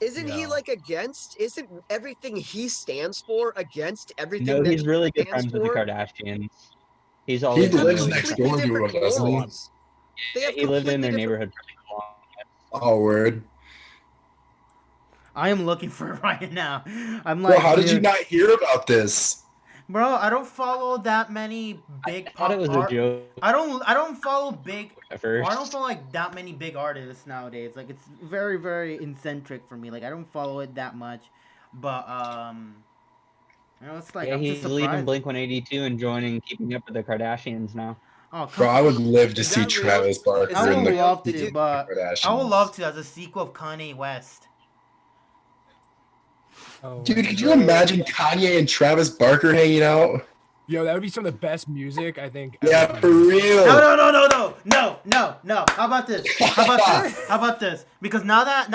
Isn't he Yeah. like against? Isn't everything he stands for against everything? No, that he's really good stands friends with the for? Kardashians. He's He always lives been next really- door to different him, doesn't he? goals. They have He lived in their completely neighborhood for so long. Oh, word. I am looking for it right now. I'm Bro, like, how did you dude, not hear about this? Bro, I don't follow that many big I pop thought it was a art- joke I don't follow big at I first. don't follow like that many big artists nowadays. Like it's very eccentric for me. Like I don't follow it that much. But you know, it's like Yeah, I'm just he's leaving surprised. Blink 182 and joining Keeping Up with the Kardashians now. Oh, Bro, I would live to Is see that real? Travis Barker. Is I that would and the love Did to, you- but Kardashians. I would love to as a sequel of Kanye West. Oh, Dude, could you imagine Kanye and Travis Barker hanging out? Yo, that would be some of the best music, I think. Yeah, ever for produced. real. No. How about this? How about this? Because now that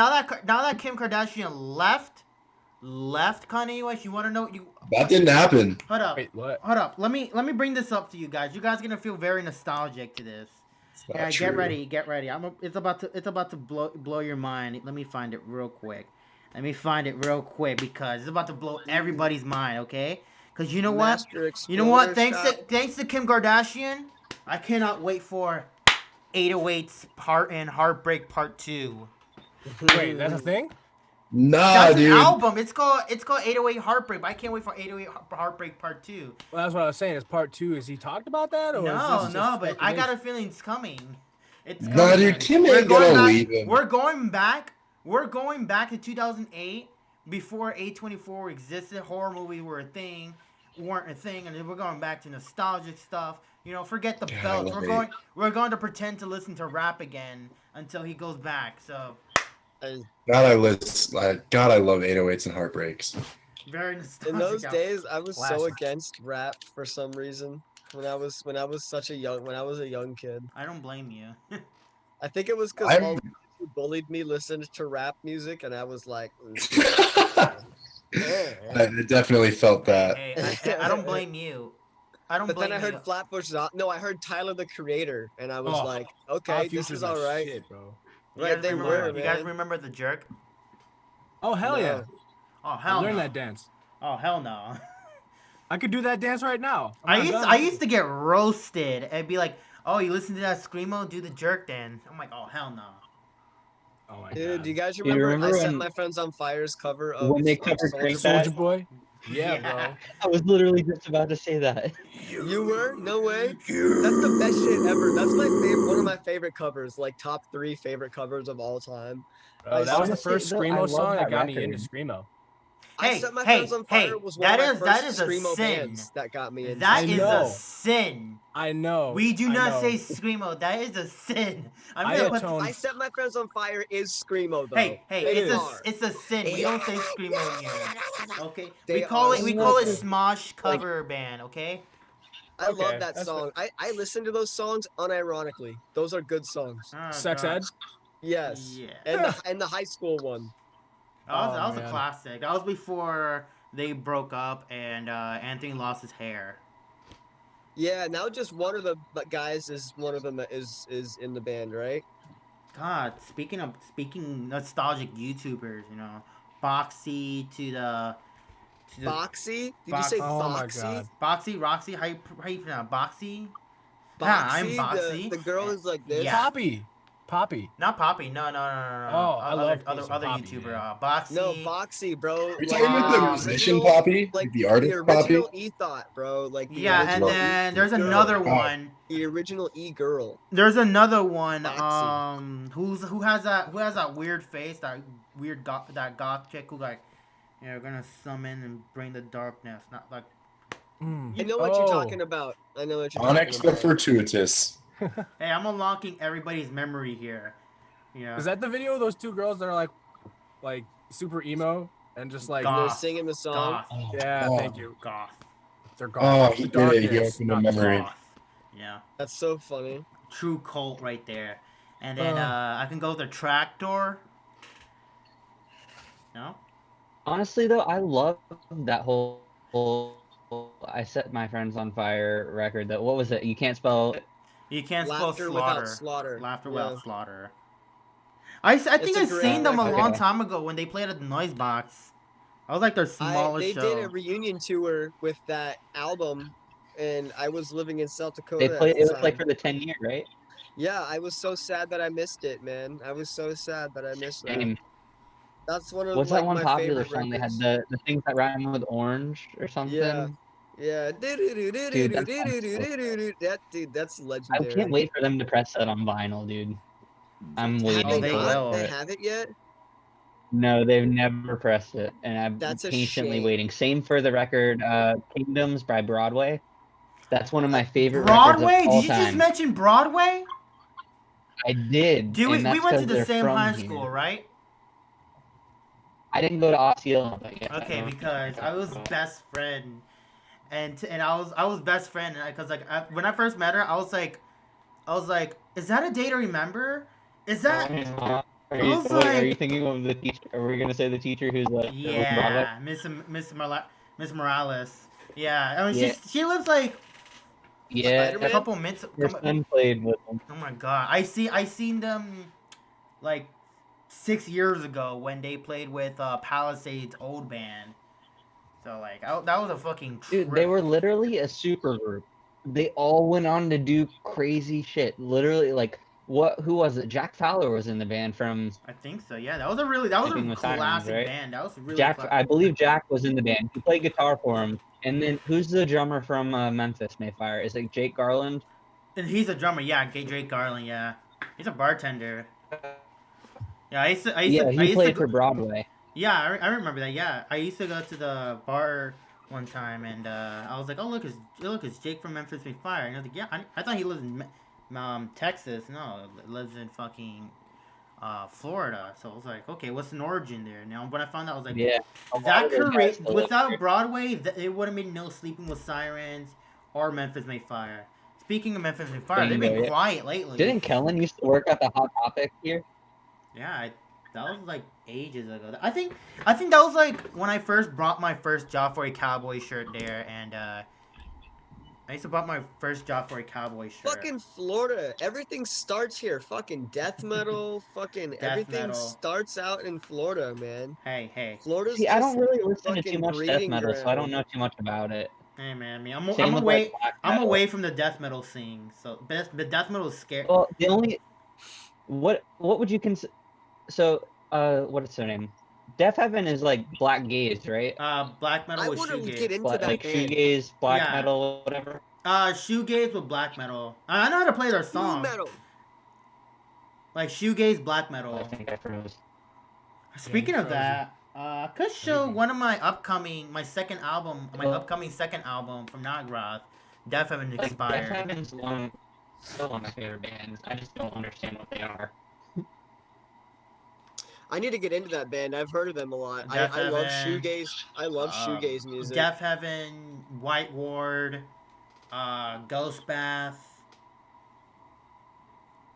Kim Kardashian left Kanye West, you want to know? That didn't happen. Hold up. Wait, what? Hold up. Let me bring this up to you guys. You guys are gonna feel very nostalgic to this. It's not Yeah, true. get ready. It's about to blow your mind. Let me find it real quick. Because it's about to blow everybody's mind. Okay? Because you know what? Master You know what? Exploder shot. Thanks to Kim Kardashian, I cannot wait for 808's Part and Heartbreak Part 2. Wait, that's a thing? Nah, That's dude. an album. It's called 808 Heartbreak. But I can't wait for 808 Heartbreak Part 2. Well, that's what I was saying. Is part 2? Is he talked about that? Or is No, this just but I got a speculation? feeling it's coming. It's Nah, coming. dude, Kim We're ain't going gonna back. leave him. We're going back. We're going back to 2008, before A24 existed. Horror movies weren't a thing, and then we're going back to nostalgic stuff. You know, forget the God, I belts. love We're going to pretend to listen to rap again until he goes back. So And God, I love 808s and heartbreaks. very nostalgic. in those album. days, I was so Classic. against rap for some reason. When I was a young kid. I don't blame you. I think it was because I'm- all the kids who bullied me listened to rap music, and I was like, I definitely felt that. Hey, I don't blame you. I don't But blame then I heard you. Flatbush. No, I heard Tyler the Creator, and I was Oh, like, Our okay, this Future's is my all right. shit, bro. You Right, guys they remember, were, You guys man. remember the jerk? Oh hell yeah! No. Oh I hell learned no. that dance. Oh hell no. I could do that dance right now. I used to get roasted and be like, "Oh, you listen to that screamo? Do the jerk dance." I'm like, "Oh hell no." Oh my Dude, god. do you guys you remember, remember I Set when- My Friends on Fire's cover of, when they of covered Soulja Crank Boy? Soldier That? Boy. Yeah, Yeah. bro. I was literally just about to say that. You were? No way. That's the best shit ever. That's my favorite, one of my favorite covers, like top 3 favorite covers of all time. Bro, that was the Honestly, first though, I screamo love song that that got me into record. screamo. I Hey, Set My hey, Friends on Fire hey, was one of that my is- that first is a screamo sin. bands that got me into That I is know. a sin. I know. We do I not know. say screamo. That is a sin. I'm I gonna put. atone- I Set My Friends on Fire is screamo though. Hey, It it's is. it's a sin. We don't say screamo here. Okay, They we call are it so Smosh cover band. Okay. I Okay, love that that's song. I listen to those songs unironically. Those are good songs. Oh, Sex God. ed. Yes. Yeah. And the high school one. That was a man. classic. That was before they broke up and Anthony lost his hair. Yeah, now just one of the guys is one of them that is in the band, right? God, speaking nostalgic YouTubers, you know, Boxy to the Boxy? Did you say Box- Oh my Foxy? god. Boxy Roxy. How you pronounce Boxy? Boxy? I'm Boxy. The girl is like this. Yeah. Poppy. Not Poppy. No. Oh, I love other some Poppy, YouTuber. man. Boxy. No, Boxy, bro. Are you Like, talking about the um, musician original- Poppy? like the artist the Poppy? original E-Thought, bro. Like the Yeah, and original then there's girl. another Oh. one. The original E-girl. There's another one. Boxy. Who has that weird face, that that goth chick who like, yeah, we're gonna summon and bring the darkness. Not like. I know what you're talking about. I know what you're Onyx talking the about. Fortuitous. Hey, I'm unlocking everybody's memory here. Yeah. Is that the video of those two girls that are like super emo and just like Goth. They're singing the song. Goth? yeah, Oh. thank you. Goth. They're Oh, gone. he The did it. He darkness, opened a not memory. goth. Goth. Yeah. That's so funny. True cult right there. And then I can go with the tractor. No. Honestly, though, I love that whole I Set My Friends on Fire record. That what was it? You can't spell. You can't Laughter spell without slaughter. slaughter. Laughter Yeah. without slaughter. I think It's a I've great seen them a record. long Okay. time ago when they played at the Noise Box. I was like their smallest They show. did a reunion tour with that album, and I was living in South They Dakota played. at the It was time. like for the 10-year, right? Yeah, I was so sad that I missed it, man. I was so sad that I missed that. Same. That's one of What's like that one my popular favorite song they had? records. The things that rhyme with orange or something. Yeah. Yeah. Dude, that song's so That's I legendary. can't wait for them to press that on vinyl, dude. I'm Have waiting they for will. They it. have it yet? No, they've never pressed it, and I'm That's a patiently shame. waiting. Same for the record, Kingdoms by Broadway. That's one of my favorite records Broadway? of all Did you time. just mention Broadway? I did. Dude, and we that's went to 'cause the they're same from high here. school, right? I didn't go to Osceola, but yeah. Okay, because I was best friend, and I was best friend, because like when I first met her, I was like, is that a day to remember? Is that Are I you, was wait, are like- you thinking of the teacher? Are we gonna say the teacher who's like Broadway? yeah, Miss Morales? Yeah, I mean Yeah. she lives like Yeah, a Spider-Man? couple minutes. your son played with them. Oh my god, I seen them like 6 years ago when they played with Palisades old band. So like that was a fucking trip. Dude, they were literally a super group. They all went on to do crazy shit. Literally, like who was it? Jack Fowler was in the band from I think so. Yeah, that was a Sleeping classic with Sirens, right? band. That was really Jack. I believe Jack was in the band. He played guitar for him. And then who's the drummer from Memphis Mayfire? Is it Jake Garland? And he's a drummer. Yeah, Drake Garland. Yeah. He's a bartender. Yeah, I used to. Yeah, I he used to played go, for Broadway. Yeah, I remember that. Yeah, I used to go to the bar one time, and I was like, "Oh, look, it's Jake from Memphis May Fire." And I was like, "Yeah, I thought he lives in Texas. No, he lives in fucking Florida." So I was like, "Okay, what's an origin there?" Now, when I found out, I was like, Yeah, a lot "That of those guys correct? still live Without there. Broadway, it would have been no Sleeping with Sirens or Memphis May Fire." Speaking of Memphis May Fire, they've Bingo, been yeah. quiet lately. Didn't Kellen used to work at the Hot Topic here? Yeah, that was like ages ago. I think that was like when I first brought my first job for a cowboy shirt there, and I used to bought my first job for a cowboy shirt. Fucking Florida. Everything starts here. Fucking death metal. Fucking Death everything metal. starts out in Florida, man. Hey, Florida's See, just I don't really listen to too fucking much death breeding metal, so I don't ground. know too much about it. hey, man. Same with like black I'm metal. away from the death metal scene. So, the death metal is scary. Well, the only what would you consider? So, what is their name? Death Heaven is like black gaze, right? Black metal I with want to get shoegaze. into that Like band. shoegaze, black Yeah. metal, whatever. Shoegaze with black metal. I know how to play their New song. metal. Like shoegaze, black I metal. think I froze. Speaking you of frozen. that, I could show Maybe. one of my upcoming second album from Nagrath, Death Heaven Like Death Expired. Heaven's still one of my favorite bands. I just don't understand what they are. I need to get into that band. I've heard of them a lot. Death I love Heaven, shoegaze. I love shoegaze music. Death Heaven, White Ward, Ghost Bath.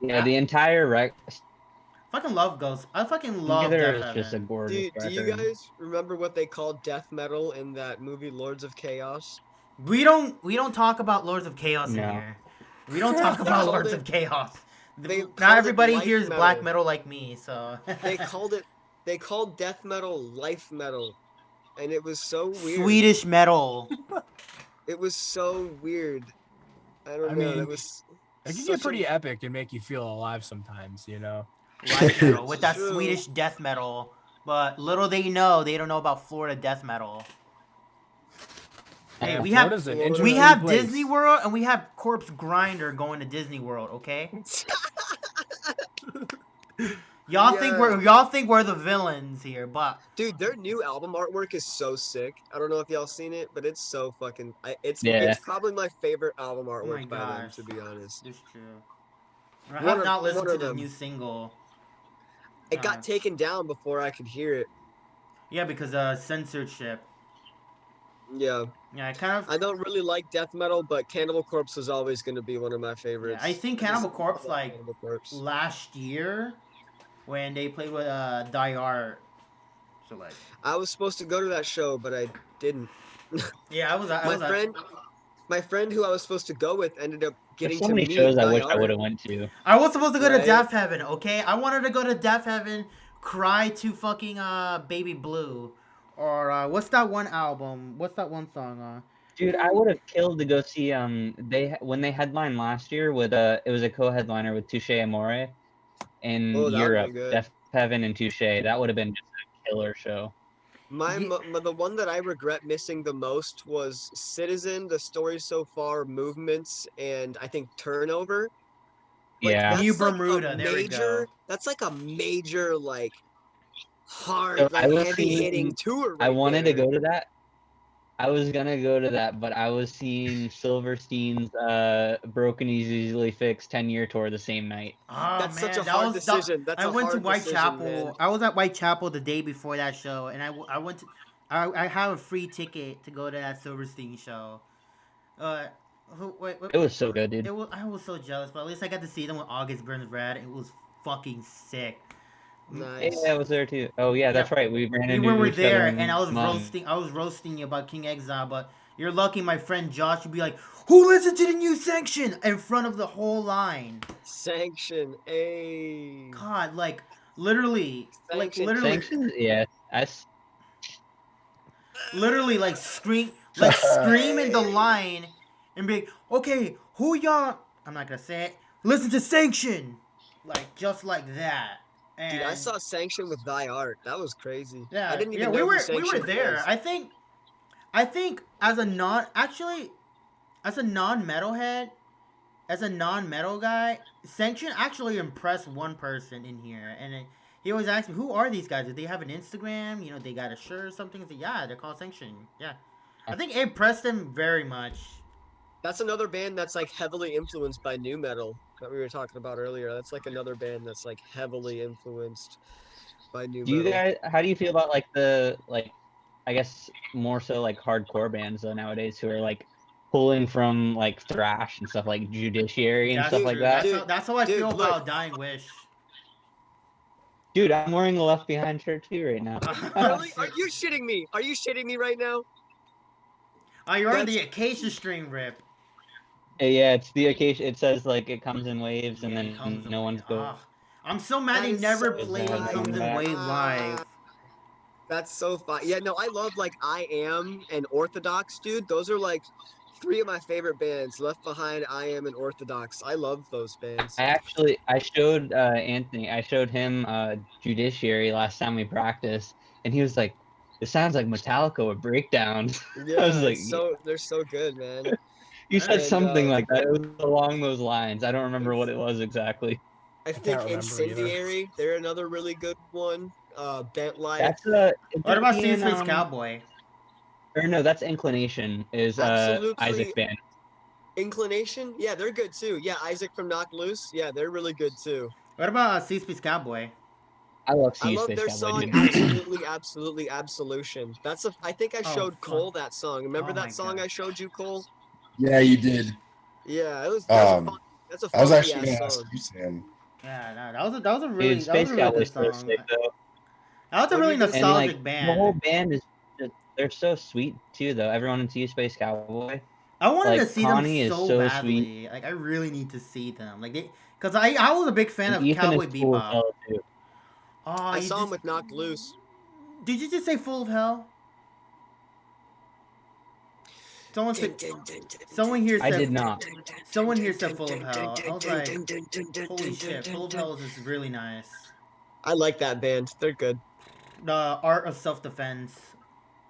Yeah, the entire I fucking love together Death is just a Heaven. gorgeous Do you record. guys remember what they called death metal in that movie Lords of Chaos? We don't talk about Lords of Chaos in No. here. We don't talk They about called Lords it- of Chaos. they called Not it everybody life hears metal. black metal like me, so They called death metal life metal, and it was so weird. Swedish metal. It was so weird. I don't I know. mean, It was. It can such get a- pretty epic and make you feel alive sometimes, you know. Life metal with that True. Swedish death metal. But little they don't know about Florida death metal. Hey, Yeah, we have Florida's an we interesting we have place. Disney World and we have Corpse Grinder going to Disney World, okay? Y'all think we're the villains here, but Dude, their new album artwork is so sick. I don't know if y'all seen it, but it's so fucking. It's Yeah. probably my favorite album my artwork by them, gosh. to be honest. it's true. I One have of- not listened one to of the them. new single. It got taken down before I could hear it. Yeah, because censorship. Yeah, Yeah, I kind of I don't really like death metal, but Cannibal Corpse was always going to be one of my yeah, favorites. I think just Cannibal Corpse love like Cannibal Corpse. last year when they played with Die Art. So like I was supposed to go to that show, but I didn't. yeah, My friend who I was supposed to go with ended up There's getting so to many meet shows I Die wish I Art. would have went to. I was supposed to go to Right? Death Heaven, okay? I wanted to go to Death Heaven, cry to fucking Baby Blue, or what's that one album? What's that one song? Dude, I would have killed to go see when they headlined last year with it was a co-headliner with Touche Amore in Oh, that would've Europe, been good. Death Heaven and Touche. That would have been just a killer show. The one that I regret missing the most was Citizen, The Story So Far, Movements, and I think Turnover. Like, Yeah. that's New like Bermuda, a there we go. major. That's like a major, like, hard, So like I was heavy hitting tour. I right wanted there. to go to that. I was gonna go to that, but I was seeing Silverstein's Broken is Easily Fixed 10-year tour the same night. Oh That's man, such a that hard was decision. That's I a went to hard decision, Whitechapel. man. I was at Whitechapel the day before that show, and I went to I have a free ticket to go to that Silverstein show. Wait, It was so good, dude. I was so jealous, but at least I got to see them when August Burns Red. It was fucking sick. Nice. Yeah, I was there too. Oh yeah, that's right. We ran We into were each there, other and I was Mung. roasting you about King Exile, but you're lucky my friend Josh would be like, "Who listened to the new Sanction?" in front of the whole line. Sanction, a God, like literally, Sanctions? Yeah. literally, like scream in the line, and be like, "Okay, who y'all?" I'm not gonna say it. Listen to Sanction, like just like that. And Dude, I saw Sanction with Thy Art. That was crazy. yeah, I didn't even we know who were Sanction there. was. I think as a non metalhead, as a non-metal guy, Sanction actually impressed one person in here, and he always asks me, "Who are these guys? Do they have an Instagram? You know, they got a shirt or something?" I said, "Yeah, they're called Sanction." Yeah, I think it impressed him very much. That's another band that's like heavily influenced by new metal that we were talking about earlier. That's like another band that's like heavily influenced by new Do you metal. guys? How do you feel about like the I guess more so like hardcore bands though nowadays who are like pulling from like thrash and stuff like Judiciary and That's stuff like true. that? That's how I feel Dude, look, about Dying Wish. Dude, I'm wearing a Left Behind shirt too right now. really? Are you shitting me? Are you shitting me right now? Oh, you're wearing That's- the Acacia string rip. Yeah, it's the occasion. It says like it comes in waves, and Yeah, it then comes in no wave. one's go. Ah, I'm so mad That they is never so played It fire. Comes in Yeah. Wave live. That's so fun. Yeah, no, I love like I Am and Orthodox, dude. Those are like three of my favorite bands. Left Behind, I Am, and Orthodox. I love those bands. I showed Anthony. I showed him Judiciary last time we practiced, and he was like, "It sounds like Metallica with breakdowns." I was Yeah, like, it's so they're so good, man. "You said And something like that. It was along those lines. I don't remember what it was exactly." I think can't remember either. Incendiary, they're another really good one. Bent Light. That's What about Ian, Space Cowboy? or no, that's Inclination. Is Absolutely. Isaac band? Inclination, yeah, they're good too. Yeah, Isaac from Knock Loose, yeah, they're really good too. What about Space Cowboy? I love I Sea love Space their Cowboy, song dude. Absolutely Absolution. That's a I think I Oh, showed fuck. Cole that song. Remember Oh my that song God. I showed you, Cole? Yeah, you did. Yeah, it was that's a I was funky actually ass gonna ask song. you, Sam. Yeah, no, that was a really Dude, Space good Cowboy's so song. sick though. That was a What really you gonna say? And like nostalgic the whole band. band is they're so sweet too though. Everyone in Sea Space Cowboy. I wanted to Like see Connie them is so so sweet. badly. Like I really need to see them. Like because I was a big fan And of Ethan is Cowboy cool as Bebop. hell too. Oh, I you saw him just with Knocked Loose. did you just say Full of Hell? Someone said someone here I said did not. someone here said Full of Hell. I was like, holy shit, Full of Hell is really nice. I like that band. They're good. The Art of Self Defense,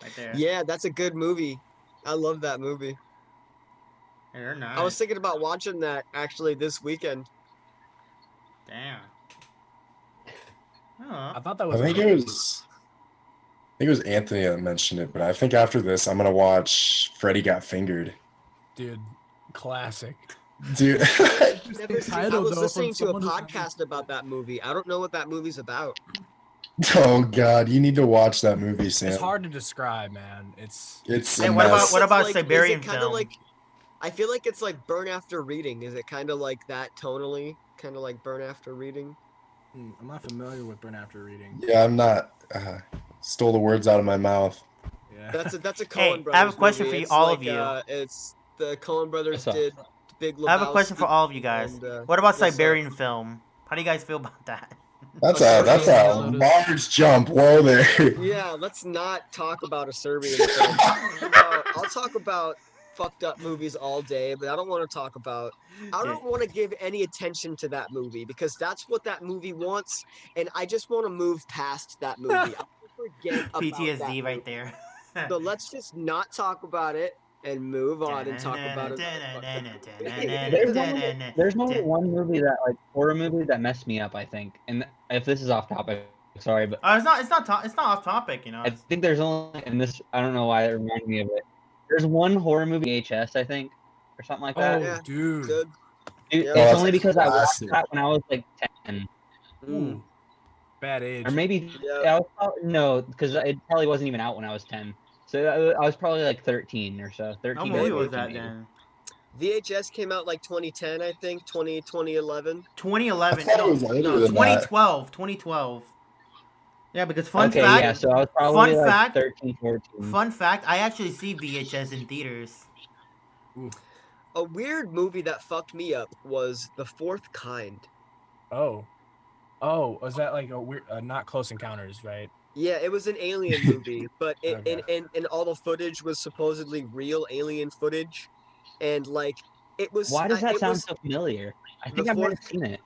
right there. Yeah, that's a good movie. I love that movie. They're nice. I was thinking about watching that actually this weekend. Damn. I Oh. thought that I was. think it was Anthony that mentioned it, but I think after this I'm gonna watch Freddy Got Fingered. Dude, classic. Dude, Never seen, I title, was though, listening from to a someone who's never- podcast about that movie. I don't know what that movie's about. oh god, you need to watch that movie, Sam. It's hard to describe, man. It's It's Hey, a what mess. about Is it Siberian kind of film? like? I feel like it's like Burn After Reading. Is it kind of like that tonally? Kind of like Burn After Reading. I'm not familiar with Burn After Reading. Yeah, I'm not. Stole the words out of my mouth. Yeah. That's a Hey, Coen Brothers I have a question movie. for you, It's all like, of you. It's the Coen Brothers What's up? did Big Lebowski. I have a question for all of you guys. and, What about what's up? Siberian film? How do you guys feel about that? That's Oh, a that's Serbian a large jump. Whoa there. Yeah, let's not talk about a Serbian film. I'll talk about fucked up movies all day, but I don't want to talk about. I don't want to give any attention to that movie because that's what that movie wants, and I just want to move past that movie. I want to forget about that PTSD movie. right there. So let's just not talk about it and move on and talk about it. There's only one movie that like horror movie that messed me up. I think, and if this is off topic, sorry, but It's not off topic, you know. I think there's only and this I don't know why it reminded me of it. There's one horror movie VHS I think or something like that. Oh, Yeah. dude. Good. Dude, Yeah. it's that's only a because I watched classic. that when I was like 10, Ooh. Bad age. or maybe Yeah. I was probably, no, because it probably wasn't even out when I was 10. So I was probably like 13 or so. 13. How or movie 14 was that maybe. then? VHS came out like 2010, I think, 2011. 2011. I thought it No, was older no, than that. 2012. 2012. Yeah, because fun Okay, fact. yeah, so I was probably fun like fact- 13, 14. Fun fact. I actually see VHS in theaters. A weird movie that fucked me up was The Fourth Kind. Oh, was that like a weird, not Close Encounters, right? Yeah, it was an alien movie, but Okay. and all the footage was supposedly real alien footage, and like it was. Why does that it sound was- so familiar? I The think I might have fourth- seen it.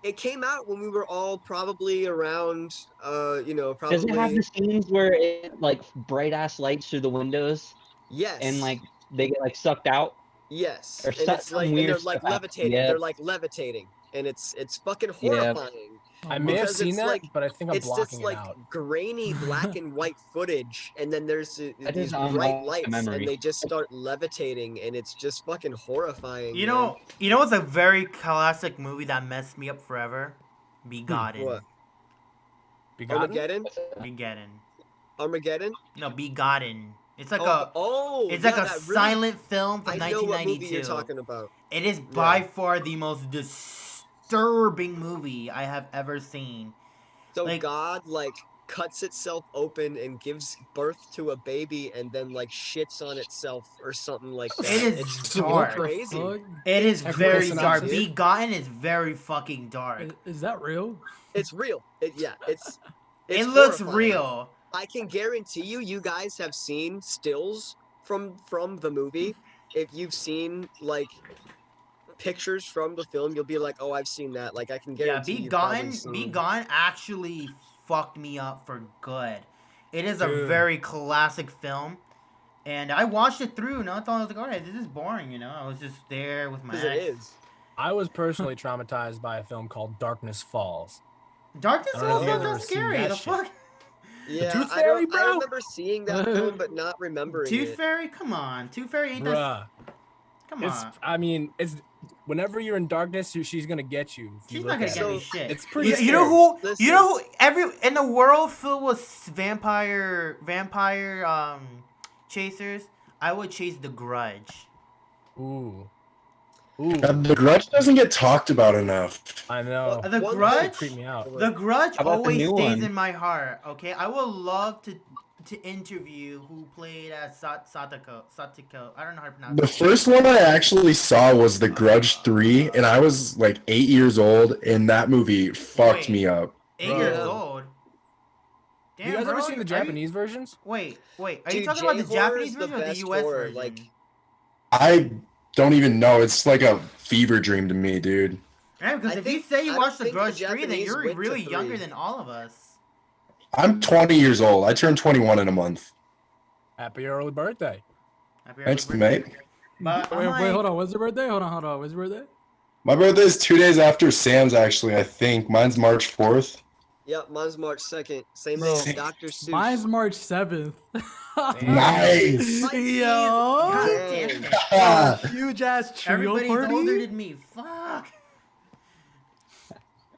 It came out when we were all probably around, probably. Does it have the scenes where it like bright ass lights through the windows Yes. and like they get like sucked out? Yes, There's and it's some like, and weird they're like stuff. levitating. Yeah. They're like levitating, and it's fucking Yeah. horrifying. I may have Because seen it's that, like but I think I'm it's blocking this it like out. grainy black and white footage, and then there's That these is bright unlocked lights, memory. and they just start levitating, and it's just fucking horrifying. You man. know what's a very classic movie that messed me up forever? Begotten. What? Begotten? Armageddon? Begotten. Armageddon? No, Begotten. It's like It's like a that really, silent film from I know what movie 1992. you're talking about. It is by far the most disturbing movie I have ever seen. So Like- God like cuts itself open and gives birth to a baby, and then like shits on itself or something like that. It is it's dark. so What the crazy. fuck? It is Every very synopsis. dark. Dude. Begotten is very fucking dark. Is that real? It's real. It's It looks horrifying. real. I can guarantee you guys have seen stills from the movie. If you've seen like pictures from the film, you'll be like, "Oh, I've seen that." Like I can Yeah, guarantee you've probably Begotten seen. Begotten actually fucked me up for good. It is a Dude. very classic film. And I watched it through, and I thought I was like, alright, this is boring, you know. I was just there with my 'Cause it ex. is. I was personally traumatized by a film called Darkness Falls. Darkness I don't know Falls if you not ever that seen scary. that The shit. fuck? Yeah, Tooth I Fairy, don't. I bro? remember seeing that film, but not remembering Tooth it. Fairy? Come on. Tooth Fairy ain't that. Bruh. Come It's on. I mean, it's whenever you're in darkness, she's gonna get you. if you She's look not gonna at get it. me So, shit. It's pretty You know who? Listen. You know who? In the world filled with vampire chasers, I would chase the Grudge. Ooh. The Grudge doesn't get talked about enough. I know. The One- Grudge? It creeped me out. The Grudge How about the always new stays one? in my heart. Okay, I would love to interview who played as Satiko. I don't know how to pronounce The it. first one I actually saw was The Grudge 3, and I was like 8 years old, and that movie fucked Wait. me up. 8 years Bro. old. Damn, You guys ever bro, seen the are you- Japanese versions? Wait. Are you Dude, talking about the J-horror Japanese is the version or the best US horror, version? like- I don't even know. It's like a fever dream to me, dude. Yeah, because I if you think- say you I watched The think the Grudge 3, then Japanese you're went to really 3. younger than all of us. I'm 20 years old. I turned 21 in a month. Happy early birthday. Happy Thanks, early mate. birthday. But I'm Wait, like, hold on. When's your birthday? Hold on. When's your birthday? My birthday is 2 days after Sam's, actually, I think. Mine's March 4th. Yep, mine's March 2nd. Same Bro, thing as Dr. Seuss. Mine's March 7th. Nice. God Yo. damn it. Ah, Huge ass trio Everybody's party. older than me. Fuck.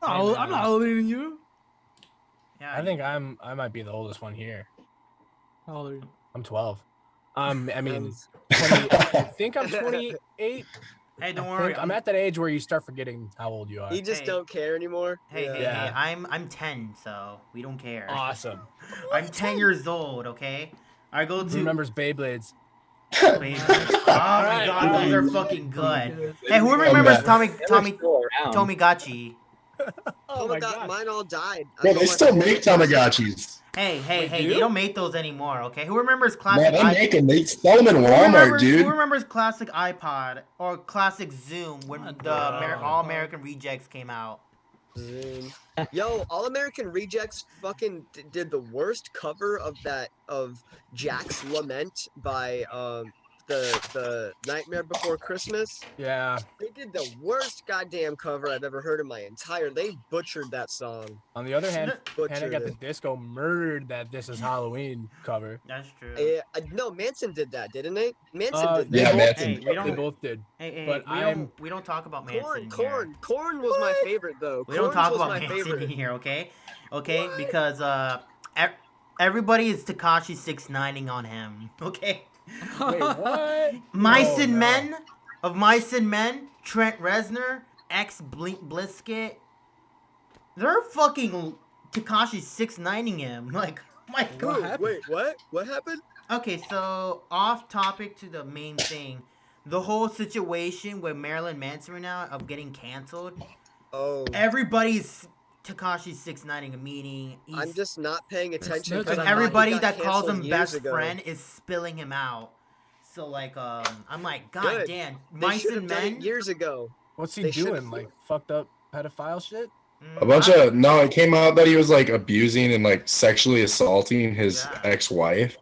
I'm not older than you. Yeah, I think I might be the oldest one here. How old are you? I'm 12. I mean, Um, 20, I think I'm 28. Hey, don't I worry. think I'm at that age where you start forgetting how old you are. you just Hey. don't care anymore. Hey, Yeah. I'm 10, so we don't care. Awesome. I'm 10 years old, okay? I go Who to remembers Beyblades? Beyblade. Oh my god, those are fucking good. Hey, who remembers Tommy Tomigachi? Oh my God, god. mine all died. I Bro, know they my still favorite make Tamagotchis. Hey, Wait, they do? don't make those anymore, okay? Who remembers Man, classic they iPod? make them. They sell them in Walmart, Who dude. remembers classic iPod or classic Zoom when What the the- All American Rejects came out? Zoom. Yo, All American Rejects fucking did the worst cover of that of Jack's Lament by the Nightmare Before Christmas. Yeah. They did the worst goddamn cover I've ever heard in my entire. They butchered that song. On the other hand, Panic Butchered at the it. Disco murdered that This Is Halloween cover. That's true. No, Manson did that, didn't they? Manson did They Yeah, that. both, Manson. Hey, we they don't. both did. Hey, but we don't talk about Manson Corn, here. Corn was my favorite though. We don't Corns talk was about my Manson favorite. here, okay? Okay, because everybody is Takashi 6ix9ing on him, okay? Wait, what? Mice Oh, and no. Men, of Mice and Men, Trent Reznor, Blisket. They're fucking Takashi 6ix9ing him. Like, oh my Who? god. Wait, what? What happened? Okay, so off topic to the main thing. The whole situation with Marilyn Manson right now of getting canceled. Oh, Everybody's Takashi 6ix9ing him, meaning he's, I'm just not paying attention. Because like 'cause I thought he everybody got that calls canceled him years best ago. friend is spilling him out. So like I'm like, god Good. damn, They Mice should and have done it Men. years ago. What's he They should've- doing? Like fucked up pedophile shit? A bunch of no, it came out that he was like abusing and like sexually assaulting his Yeah. ex-wife.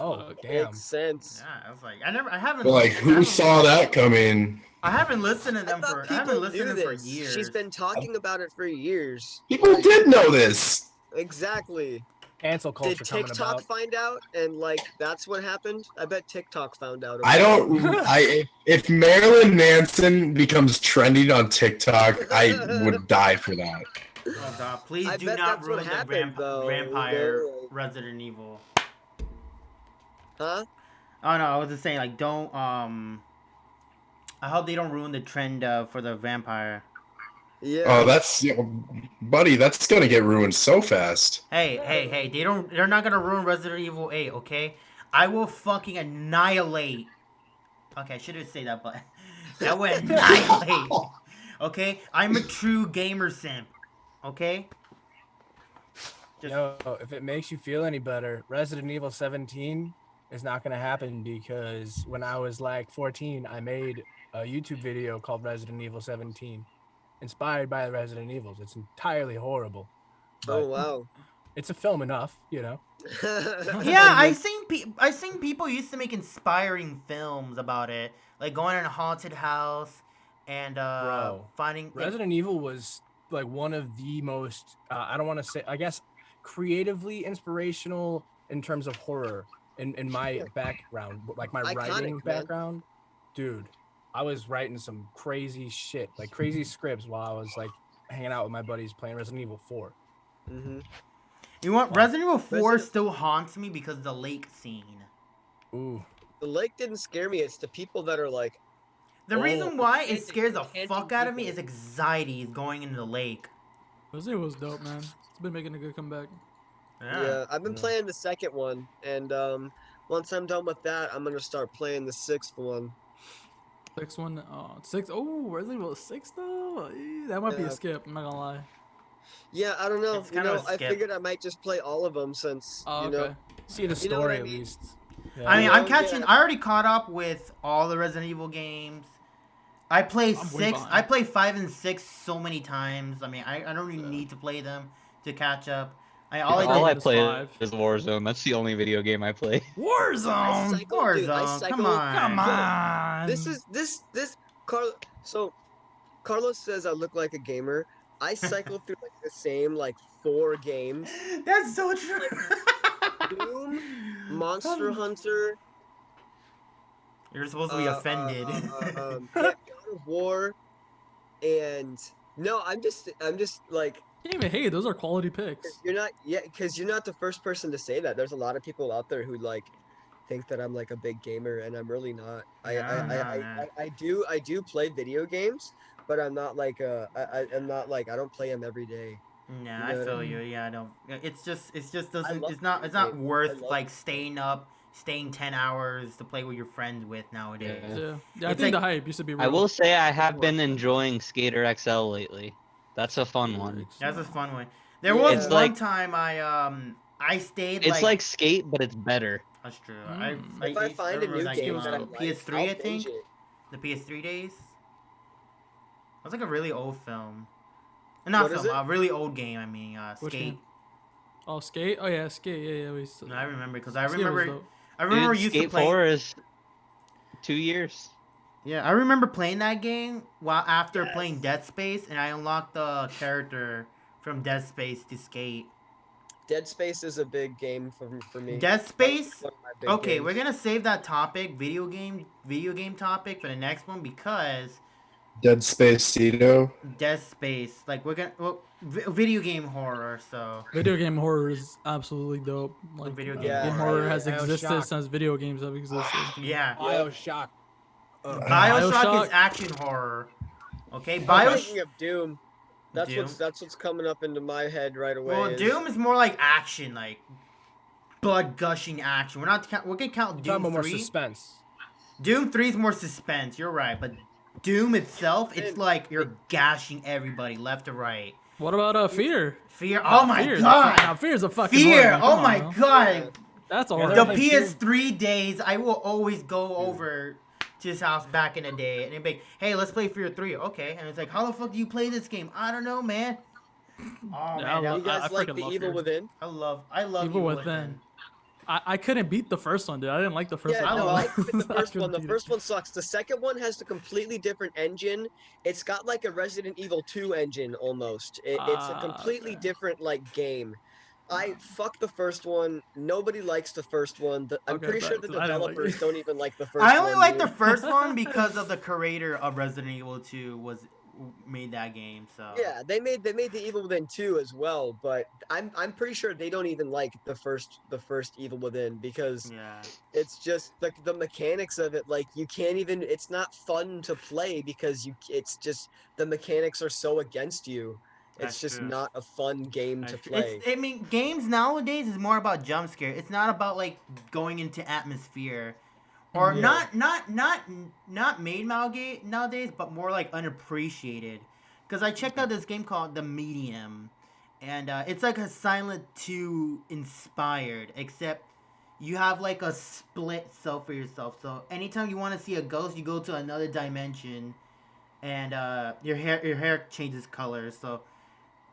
Oh, fuck. damn. Makes sense. Yeah, I was like, I haven't. But like, who saw that coming? I haven't listened to I them thought for. I people haven't listened knew to them for this. years. She's been talking about it for years. People Like, did know this. exactly. Cancel culture Did coming TikTok about. find out and like that's what happened? I bet TikTok found out. I about don't. If Marilyn Manson becomes trending on TikTok, I would die for that. Oh god, please I do bet not that's what ruin the happened, though, you vampire know, like- Resident Evil. Huh? Oh no, I was just saying like don't I hope they don't ruin the trend for the vampire. Yeah. Oh, that's buddy. That's gonna get ruined so fast. Hey, they're not gonna ruin Resident Evil 8, okay? I will fucking annihilate. Okay, I shouldn't say that, but I will annihilate. Okay? I'm a true gamer simp. Okay? Just Yo, if it makes you feel any better, Resident Evil 17 is not gonna happen because when I was like 14, I made a YouTube video called Resident Evil 17, inspired by the Resident Evils. It's entirely horrible. Oh But wow. it's a film enough, you know. yeah, I seen people used to make inspiring films about it, like going in a haunted house and Bro, finding Resident Evil was like one of the most I don't want to say, I guess, creatively inspirational in terms of horror in my background, like my Iconic, writing man. background. Dude, I was writing some crazy shit, like crazy scripts while I was like hanging out with my buddies playing Resident Evil 4. hmm You want Wow. Resident Evil 4 Resident- still haunts me because of the lake scene. Ooh. The lake didn't scare me. It's the people that are like, The Oh, reason why it can't- scares the can't fuck do out of me people. is anxiety is going into the lake. Resident Evil's dope, man. It's been making a good comeback. yeah. I've been Yeah. playing the second one, and once I'm done with that, I'm gonna start playing the sixth one. Sixth one, six. Oh, Resident Evil 6 though. That might be a Yeah. skip. I'm not gonna lie. Yeah, I don't know. It's You kind of know, a I skip. figured I might just play all of them since Oh, you okay. know. See the You know what story I at mean? least. I mean, Yeah. I'm catching. Yeah. I already caught up with all the Resident Evil games. I played I'm way 6. behind. I played 5 and 6 so many times. I mean, I don't even need to play them to catch up. All I I All I did did- play five. is Warzone. That's the only video game I play. Warzone. Dude, I Warzone. cycle. Come on. Come on. This is this So Carlos says I look like a gamer. I cycle through like the same like 4 games. That's so true. Doom, Monster Hunter, You're supposed to be offended. God of War, and no, I'm just like Can't even hate. Those are quality picks. because you're not the first person to say that. There's a lot of people out there who like think that I'm like a big gamer, and I'm really not. I do play video games, but I'm not like I'm not like I don't play them every day. Nah, You I know what I feel you. Yeah, I don't. It's just doesn't. love It's not video games. worth I love like staying 10 hours to play with your friends with nowadays. Yeah. Yeah, I It's think like- the hype used to be real. I will say I have been enjoying Skater XL lately. That's a fun one. That's a fun one. There Yeah. was It's one like- time I stayed It's like Skate, but it's better. that's true. Mm. If I find a remember new that game on that I like, PS3, I'll I binge think it. the PS3 days. It was like a really old film. Not What is film, it? a really old game. I mean, Which Skate. game? Oh, Skate. Oh yeah, Skate. Yeah. No, I remember because I Skate was remember dope. I remember Dude, used to Skate play. 4 is 2 years. Yeah, I remember playing that game while after Yes. playing Dead Space, and I unlocked the character from Dead Space to Skate. Dead Space is a big game for me. Dead Space. One of my big Okay, games. we're gonna save that topic, video game topic, for the next one because Dead Space Cedo. Dead Space, like video game horror. So Video game horror is absolutely dope. Like Video game, game horror horror. has Bioshock. existed since video games have existed. yeah, BioShock. Bioshock Bioshock. is action horror. Okay, I'm Bioshock. thinking of Doom. That's Doom? what's coming up into my head right away. Well, is- Doom is more like action, like blood gushing action. We're gonna count Talking Doom about more 3. suspense. Doom 3 is more suspense. You're right, but Doom itself, it's And- like you're gashing everybody left to right. What about Fear? Fear. Oh my Fear god. Fear is a fucking Fear. horror game. Oh Come my on, now. god. That's all Yeah, right. The they're like PS3 days, I will always go over to his house back in the day, and they'd be like, "Hey, let's play Fear 3." Okay, and it's like, "How the fuck do you play this game?" I don't know, man. Oh Yeah, man, I You love- guys I like freaking the love Evil Fear. Within? I love Evil Within. I couldn't beat the first one, dude. I didn't like the first Yeah, one. no, love- I quit the first couldn't one. The beat it. first one sucks. The second one has a completely different engine. It's got like a Resident Evil 2 engine almost. It's a completely Okay. different like game. I fuck the first one. Nobody likes the first one. I'm Okay, pretty sure bet, the 'cause I didn't like developers it. don't even like the first I only one. like the dude. first one because of the creator of Resident Evil 2 made that game. So Yeah, they made the Evil Within 2 as well, but I'm pretty sure they don't even like the first Evil Within because yeah, it's just like the mechanics of it, like you can't even, it's not fun to play because it's just the mechanics are so against you. It's that's just true. not a fun game to That's true. play. I mean, games nowadays is more about jump scare. It's not about like going into atmosphere, or Yeah. not made nowadays, but more like unappreciated. Because I checked out this game called The Medium, and it's like a Silent 2 inspired, except you have like a split self for yourself. So anytime you want to see a ghost, you go to another dimension, and your hair changes colors. So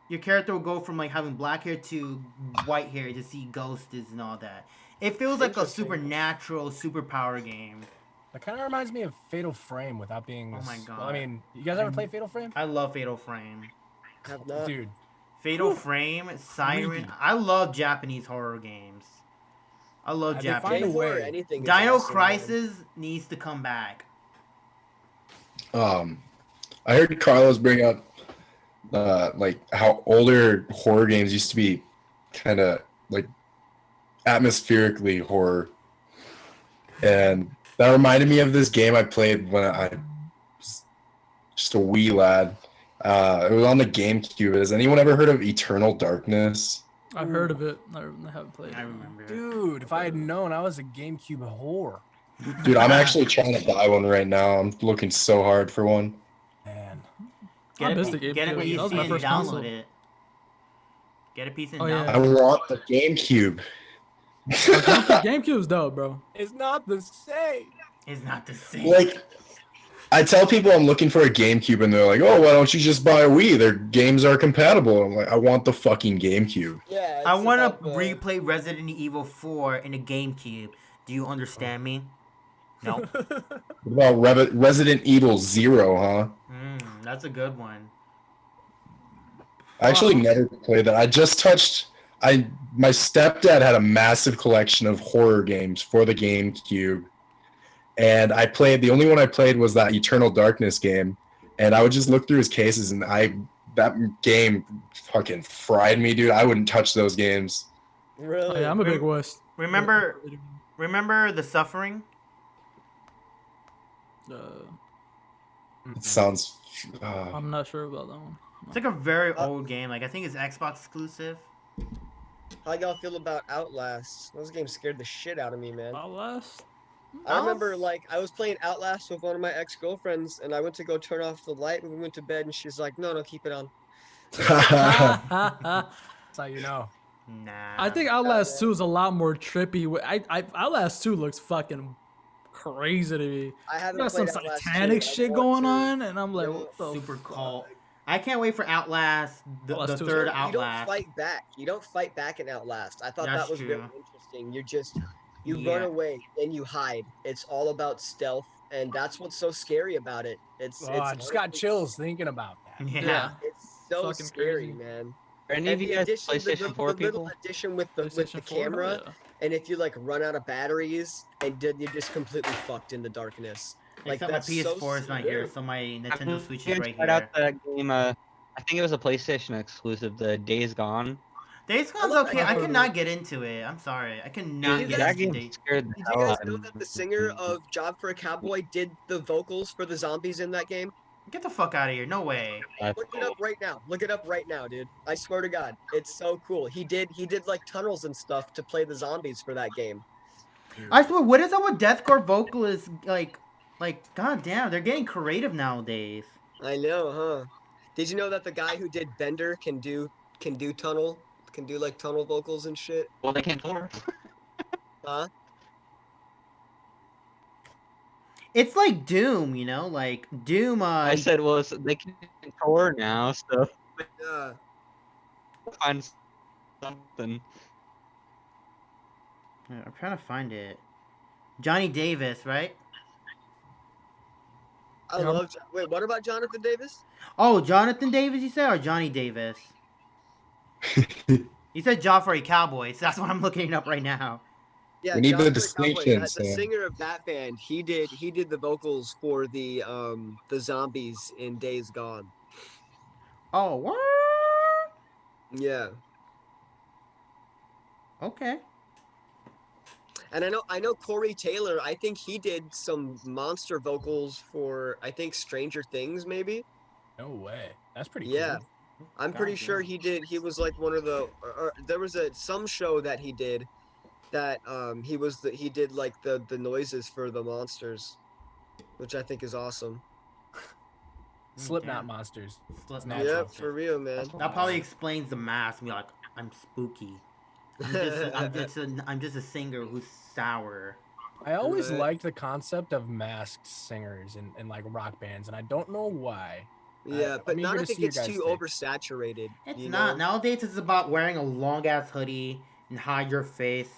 your character will go from like having black hair to white hair to see ghosts and all that. It feels like a Interesting. supernatural superpower game. That kind of reminds me of Fatal Frame without being. Oh my Well, God. I mean, you guys ever play Fatal Frame? I love Fatal Frame. Have not. Dude, Fatal Whew. Frame, Siren. Creepy. I love Japanese horror games. I love They find a Japanese. way. J-horror, anything is Dino awesome, man. Crisis needs to come back. I heard Carlos bring up like how older horror games used to be kind of like atmospherically horror, and that reminded me of this game I played when I was just a wee lad. It was on the GameCube. Has anyone ever heard of Eternal Darkness? I've heard of it. I haven't played it. I remember. dude, if I had known, I was a GameCube whore. Dude, I'm actually trying to buy one right now. I'm looking so hard for one. Man, Get I a, missed P- the game get a too. PC That was my and first download console. it. Get a PC and Oh, yeah. I download it. want the GameCube. GameCube's dope, bro. it's not the same. It's not the same. Like, I tell people I'm looking for a GameCube, and they're like, "Oh, why don't you just buy a Wii? Their games are compatible." I'm like, "I want the fucking GameCube." Yeah, I it's want about to replay Resident Evil 4 in a GameCube. Do you understand me? No. What about Resident Evil 0, huh? That's a good one. I actually never played that. I just touched. My stepdad had a massive collection of horror games for the GameCube, and I played. The only one I played was that Eternal Darkness game, and I would just look through his cases, and that game fucking fried me, dude. I wouldn't touch those games. Oh, Really? yeah, I'm a big West. Remember The Suffering? It sounds. I'm not sure about that one. It's like a very old game. Like I think it's Xbox exclusive. How y'all feel about Outlast? Those games scared the shit out of me, man. Outlast? I remember, like, I was playing Outlast with one of my ex-girlfriends, and I went to go turn off the light when we went to bed, and she's like, no, keep it on. That's how you know. Nah. I think Outlast 2 is a lot more trippy. Outlast 2 looks fucking crazy to me. I haven't Got some played Outlast 2. satanic I shit want going to. on, and I'm like, Yeah, what the super fuck? cult. I can't wait for Outlast, the Outlast 2 is third great. You don't Outlast. fight back. You don't fight back in Outlast. I thought That's that was very true. interesting. You Yeah. run away and you hide. It's all about stealth, and that's what's so scary about it. It's I just got honestly- chills thinking about that. Yeah. It's so Fucking scary, crazy. man. Are any of And you the guys addition, PlayStation 4 the little people? addition with the PlayStation 4? camera, Yeah. and if you like run out of batteries, and then you're just completely fucked in the darkness. Like Except my that's PS4 so is not here, scary. so my Have Nintendo you Switch guys is right tried here. out that game? I think it was a PlayStation exclusive, the Days Gone. Days Gone's love okay. that I game. cannot get into it. I'm sorry. I cannot Dude, get that into game Days. scared the Did you hell guys out know of that the singer me. of Job for a Cowboy did the vocals for the zombies in that game? Get the fuck out of here. No way. That's Look it cool. up right now. Look it up right now, dude. I swear to God, it's so cool. He did like tunnels and stuff to play the zombies for that game. I swear, what is up with deathcore vocalists? Like, goddamn, they're getting creative nowadays. I know, huh? Did you know that the guy who did Bender can do like tunnel vocals and shit? Well, they can't tour. Huh? It's like Doom, you know, like Doom. I said, well, they can tour now, so Yeah. find something. Yeah, I'm trying to find it. Johnny Davis, right? I Yeah, love. Wait, what about Jonathan Davis? Oh, Jonathan Davis, you said, or Johnny Davis? You said Joffrey Cowboys. That's what I'm looking up right now. Yeah, We need the Joffrey Cowboy, distinction, the Sam. singer of that band. He did the vocals for the zombies in Days Gone. Oh, what? Yeah, Okay. and I know Corey Taylor. I think he did some monster vocals for I think Stranger Things maybe. No way. That's pretty Yeah, cool. I'm pretty God sure damn. he did. He was like one of the. Or there was some show that he did that he did like the noises for the monsters, which I think is awesome. Slipknot Damn. monsters. It's Slipknot Yep, natural. monster. for real, man. That's That probably wild. explains the mask. Me like, I'm spooky. I'm just a singer who's sour. I always Right. liked the concept of masked singers in like rock bands, and I don't know why. Yeah, I'm but eager not to if it see your gets guys' too take. oversaturated. It's You not. know. Nowadays, it's about wearing a long ass hoodie and hide your face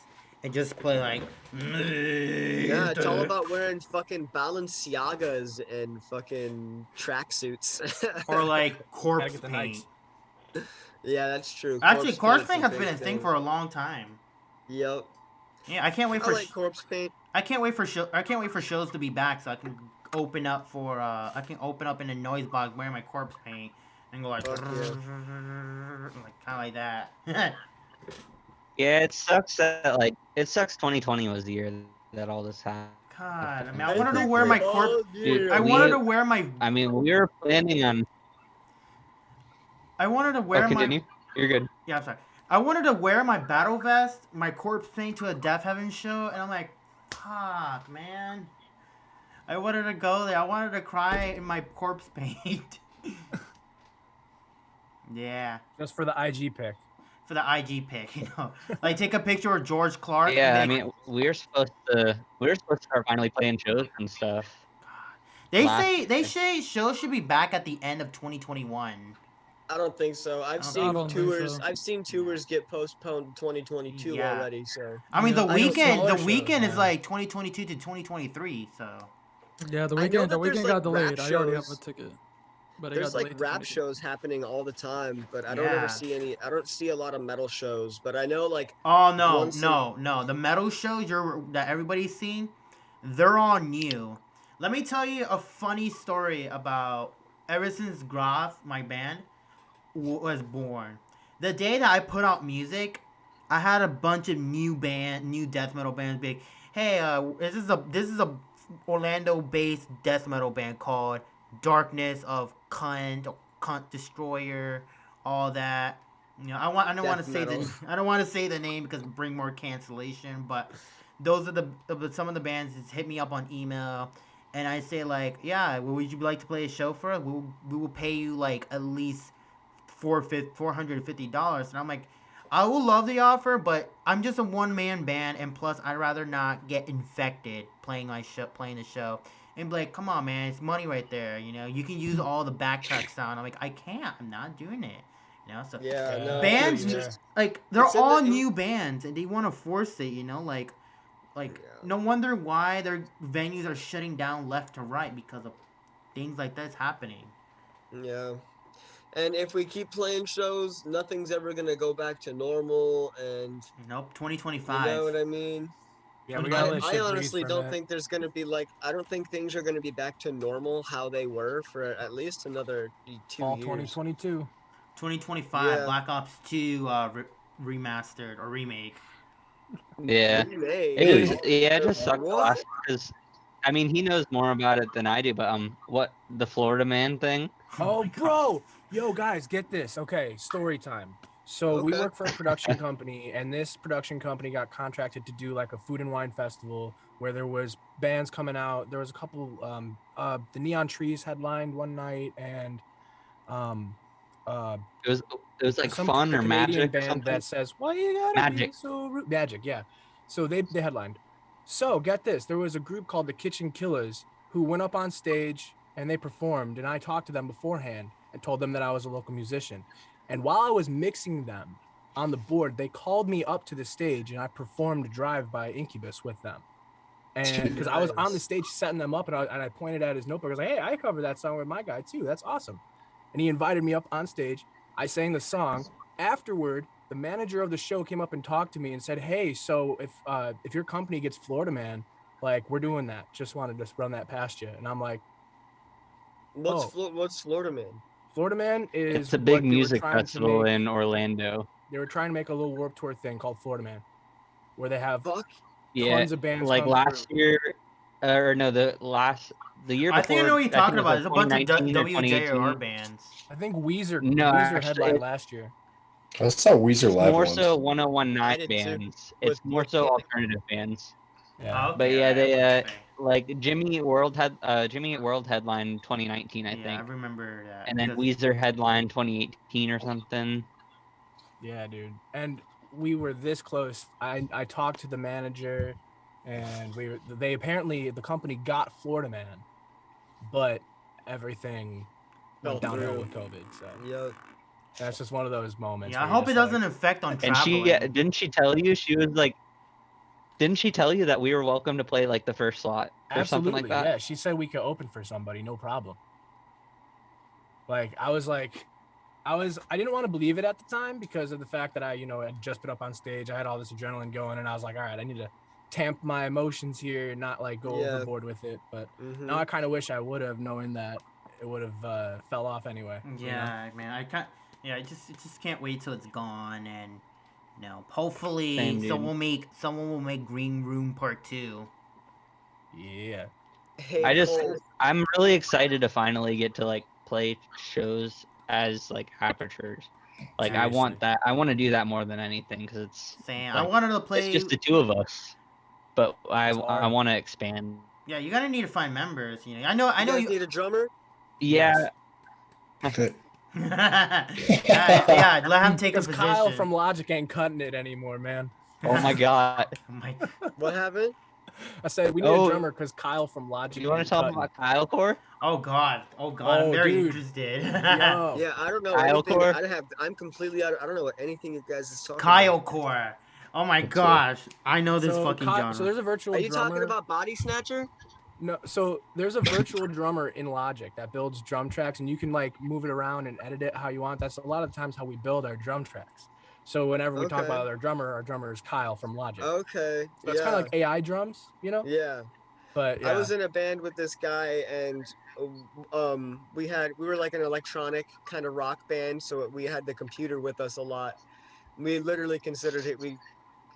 and just play like. Yeah, it's all about wearing fucking Balenciagas and fucking tracksuits. Or like Gotta corpse get the paint. Nikes. Yeah, that's true. Actually, Corpse corpse paint's paint a has been big a thing thing. for a long time. Yep. Yeah, I can't wait I for. like corpse paint. I can't wait for show. I can't wait for shows to be back so I can open up for. I can open up in a noise box wearing my corpse paint and go like. Fuck yeah. Like kind of like that. Yeah, it sucks that like it sucks. 2020 was the year that all this happened. God, I mean, I I wanted to think wear we my all Dude, I do. wanted we. to wear my. I mean, we were planning on. I wanted to Oh, wear my. continue. You're good. Yeah, I'm sorry. I wanted to wear my battle vest, my corpse paint to a Death Heaven show, and I'm like, fuck, man. I wanted to go there. I wanted to cry in my corpse paint. Yeah, Just for the IG pic. for the IG pic, like take a picture of George Clark. Yeah, I and be like, mean, we were supposed to start finally playing shows and stuff. last they year. say shows should be back at the end of 2021. I don't think so. I've I seen don't think tours. so. I've seen tours get postponed to 2022 Yeah. already. So I mean, Yeah, the I know weekend smaller shows, is yeah. like 2022 to 2023. So Yeah, the I know weekend that there's, got like, rap delayed. I already have a shows. ticket, but it got there's like delayed to rap 2022. shows happening all the time, but I don't Yeah. ever see any. I don't see a lot of metal shows, but I know like oh no, once in- no, the metal shows that everybody's seen, they're all new. Let me tell you a funny story about ever since Graph, my band, was born. The day that I put out music, I had a bunch of new death metal bands. Big, hey, this is a Orlando-based death metal band called Darkness of Cunt Destroyer, all that. I don't want to Death say metal. I don't want to say the name because bring more cancellation. But those are some of the bands that hit me up on email, and I say like, yeah, would you like to play a show for us? We will pay you like at least $450, and I'm like, I would love the offer, but I'm just a one man band, and plus I'd rather not get infected playing the show. And be like, come on, man, it's money right there. You can use all the backtrack sound. I'm like, I can't. I'm not doing it. So yeah, no, bands it's just like they're it's in all the- new bands, and they want to force it. Like Yeah. no wonder why their venues are shutting down left to right because of things like this happening. yeah. And if we keep playing shows, nothing's ever gonna go back to normal. And Nope, you 2025. know what I mean? Yeah, we gotta let I shit breathe honestly for a don't minute. think there's gonna be like. I don't think things are gonna be back to normal how they were for at least another 2 Fall years. 2022. 2025 Yeah. Black Ops 2 remastered or remake. Yeah, Remake. it just sucked What? last because I mean he knows more about it than I do, but what the Florida man thing? Oh, my God. bro. Yo, guys, get this. Okay, story time. So we Okay. work for a production company, and this production company got contracted to do like a food and wine festival where there was bands coming out. There was a couple. The Neon Trees headlined one night, and It was like some fun the or Canadian magic or band something. that says, "Why you gotta Magic. be so rude?" Magic, yeah. So they headlined. So get this, there was a group called the Kitchen Killers who went up on stage and they performed, and I talked to them beforehand and told them that I was a local musician. And while I was mixing them, on the board, they called me up to the stage and I performed Drive by Incubus with them. And because I was on the Nice. stage setting them up, and I pointed at his notebook. I was like, "Hey, I covered that song with my guy too. That's awesome." And he invited me up on stage. I sang the song. Afterward, the manager of the show came up and talked to me and said, "Hey, so if your company gets Florida Man, like we're doing that. Just wanted to run that past you." And I'm like, What's "Oh, what's Florida Man? Florida Man is It's a big what they were music trying to festival make. in Orlando. They were trying to make a little Warped Tour thing called Florida Man, where they have Fuck. Yeah, tons of bands like come last through. year, or no, the year I before. think I know what you're I think talking it was about. like There's a bunch of 2019 or WJR 2018. bands. I think Weezer No, Weezer actually, headlined last year. I saw Weezer It's live more once. so I 1019 did too. bands. With It's more so Panic. alternative bands. Yeah. Oh, okay, But yeah, alright, they okay. like Jimmy Eat World headline 2019, I Yeah, I think, remember that. and then because- Weezer headline 2018 or something. Yeah, dude. And we were this close. I talked to the manager, and they apparently the company got Florida Man, but everything Fell went downhill through. with COVID. So Yeah. that's just one of those moments. Yeah, I where you're hope it just doesn't like, affect on And she traveling. didn't she tell you she was like, didn't she tell you that we were welcome to play like the first slot or something absolutely, like that? yeah. She said we could open for somebody, no problem. Like I was like, I didn't want to believe it at the time because of the fact that I had just been up on stage. I had all this adrenaline going, and I was like, all right, I need to tamp my emotions here and not like go Yeah. overboard with it. But Mm-hmm. now I kind of wish I would have, knowing that it would have fell off anyway. Yeah, man, I can't. Yeah, I just can't wait till it's gone, and hopefully Same, dude. someone will make Green Room Part 2. Yeah. Hey, Cole. I'm really excited to finally get to like play shows as like Apertures. Like I want Seriously. that. I want to do that more than anything because it's Saying I like, wanted to it's play. just the two of us, but I It's hard. want to expand. Yeah, you gotta need to find members. I You know guys you. need a drummer? Yeah, Yeah, let him take a Because position. Kyle from Logic ain't cutting it anymore, man. Oh my god. Oh my. What happened? I said we need Oh, a drummer because Kyle from Logic You want ain't to talk cutting about Kyle Core? Oh god. I'm Oh, very dude. interested. Yo. Yeah, I don't know Kyle anything. Core? I'm completely out. I don't know what anything you guys is talking Kyle about. Core. Oh my That's it. gosh. I know this fucking Kyle, genre. so there's a virtual Are you drummer. talking about Body Snatcher? No, so there's a virtual drummer in Logic that builds drum tracks, and you can like move it around and edit it how you want. That's a lot of the times how we build our drum tracks. So whenever we talk Okay. about our drummer is Kyle from Logic. Okay. So it's kind Yeah. of like AI drums, Yeah. But yeah, I was in a band with this guy, and we were like an electronic kind of rock band, so we had the computer with us a lot. We literally considered it. We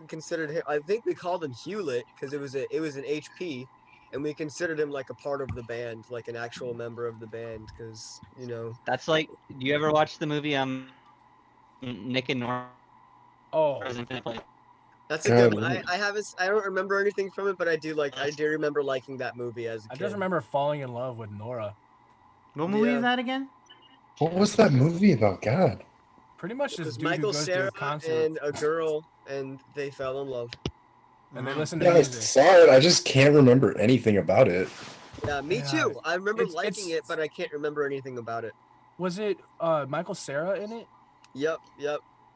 considered him. I think we called him Hewlett because it was an HP, and we considered him like a part of the band, like an actual member of the band, because That's like, do you ever watch the movie Nick and Nora's oh, Infinite Play? that's a God, good. I haven't. I don't remember anything from it, but I do remember liking that movie as a I kid. just remember falling in love with Nora. What movie Yeah. is that again? What was that movie about? God. Pretty much It this was dude who Michael goes to Cera his concert and a girl, and they fell in love. and they listen Yeah, to I music. saw it. I just can't remember anything about it. Yeah, me Yeah. too. I remember It's- liking it, but I can't remember anything about it. Was it Michael Cera in it? Yep.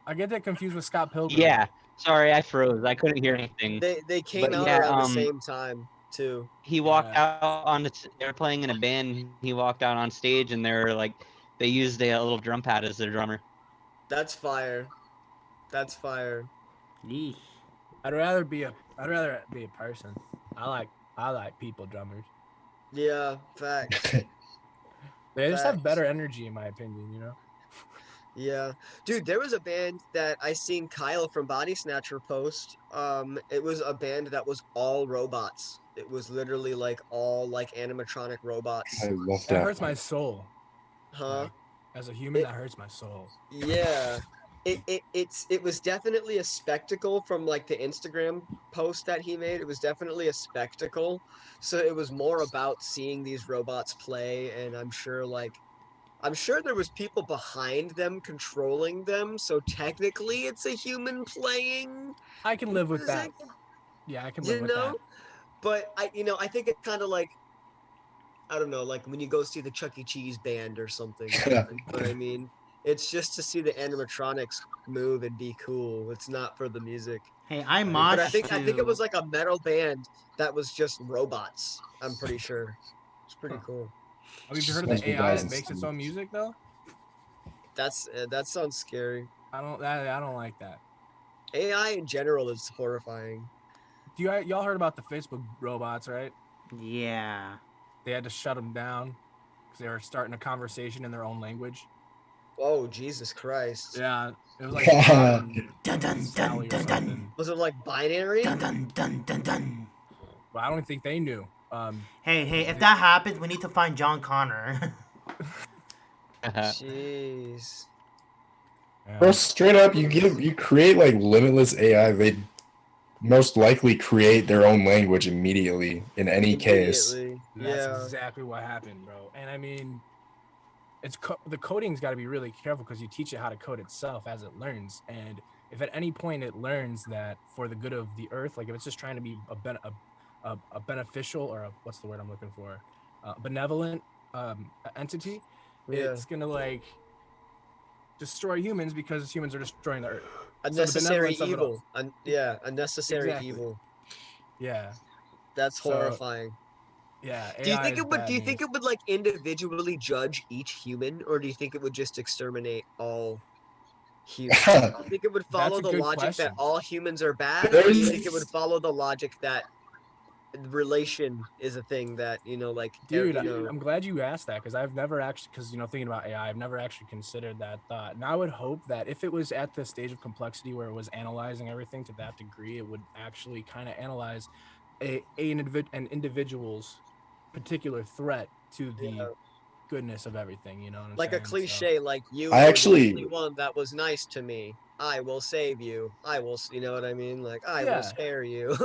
I get that confused with Scott Pilgrim. Yeah. Sorry, I froze. I couldn't hear anything. They came But out yeah, around the same time too. He walked Yeah. out on. They were playing in a band. He walked out on stage, and they used a little drum pad as their drummer. That's fire. That's fire. Yeesh. I'd rather be a person. I like people drummers. Yeah, facts. They just have Facts. better energy, in my opinion. Yeah, dude, there was a band that I seen Kyle from Body Snatcher post. It was a band that was all robots. It was literally like all like animatronic robots. I love That that. hurts my soul. Huh? Like, as a human, It- that hurts my soul. Yeah. It was definitely a spectacle from like the Instagram post that he made. It was definitely a spectacle. So it was more about seeing these robots play, and I'm sure there was people behind them controlling them, so technically it's a human playing I can live with that. music, Yeah, I can you live with know? that. But I think it's kind of like, I don't know, like when you go see the Chuck E. Cheese band or something. You know what I mean? It's just to see the animatronics move and be cool. It's not for the music. Hey, I But I mosh think it too. was like a metal band that was just robots. I'm pretty sure. It's pretty cool. Have you heard of Bunch the of AI guys that in makes its suits. own music though? That sounds scary. I don't like that. AI in general is horrifying. Y'all heard about the Facebook robots, right? Yeah. They had to shut them down because they were starting a conversation in their own language. Oh Jesus Christ! Yeah, it was like Dun dun dun Sally or dun dun. something. Was it like binary? Dun dun dun dun dun. Well, I don't think they knew. Hey, if that happens, we need to find John Connor. Jeez. Bro, straight up, you create like limitless AI, they most likely create their own language immediately in any case. Immediately. That's Yeah. exactly what happened, bro. And I mean, the coding's got to be really careful because you teach it how to code itself as it learns. And if at any point it learns that for the good of the earth, like if it's just trying to be a beneficial or what's the word I'm looking for, benevolent entity, Yeah. it's gonna like destroy humans because humans are destroying the earth. Unnecessary benevolence of it all. evil. Yeah, unnecessary Exactly. evil. Yeah, That's So, horrifying. yeah. Do you AI think is it would? bad Do you news. think it would like individually judge each human, or do you think it would just exterminate all humans? Do you think it would follow a the good logic that question. all humans are bad, or do you think it would There's follow the logic that relation is a thing that like Dude, I'm glad you asked that because I've never actually, thinking about AI, I've never actually considered that thought. And I would hope that if it was at the stage of complexity where it was analyzing everything to that degree, it would actually kind of analyze an individual's particular threat to the goodness of everything. You know what I'm like a saying? cliche, like you I were actually- the only one that was nice to me. I will save you. I will, you know what I mean? Like I will Yeah. spare you.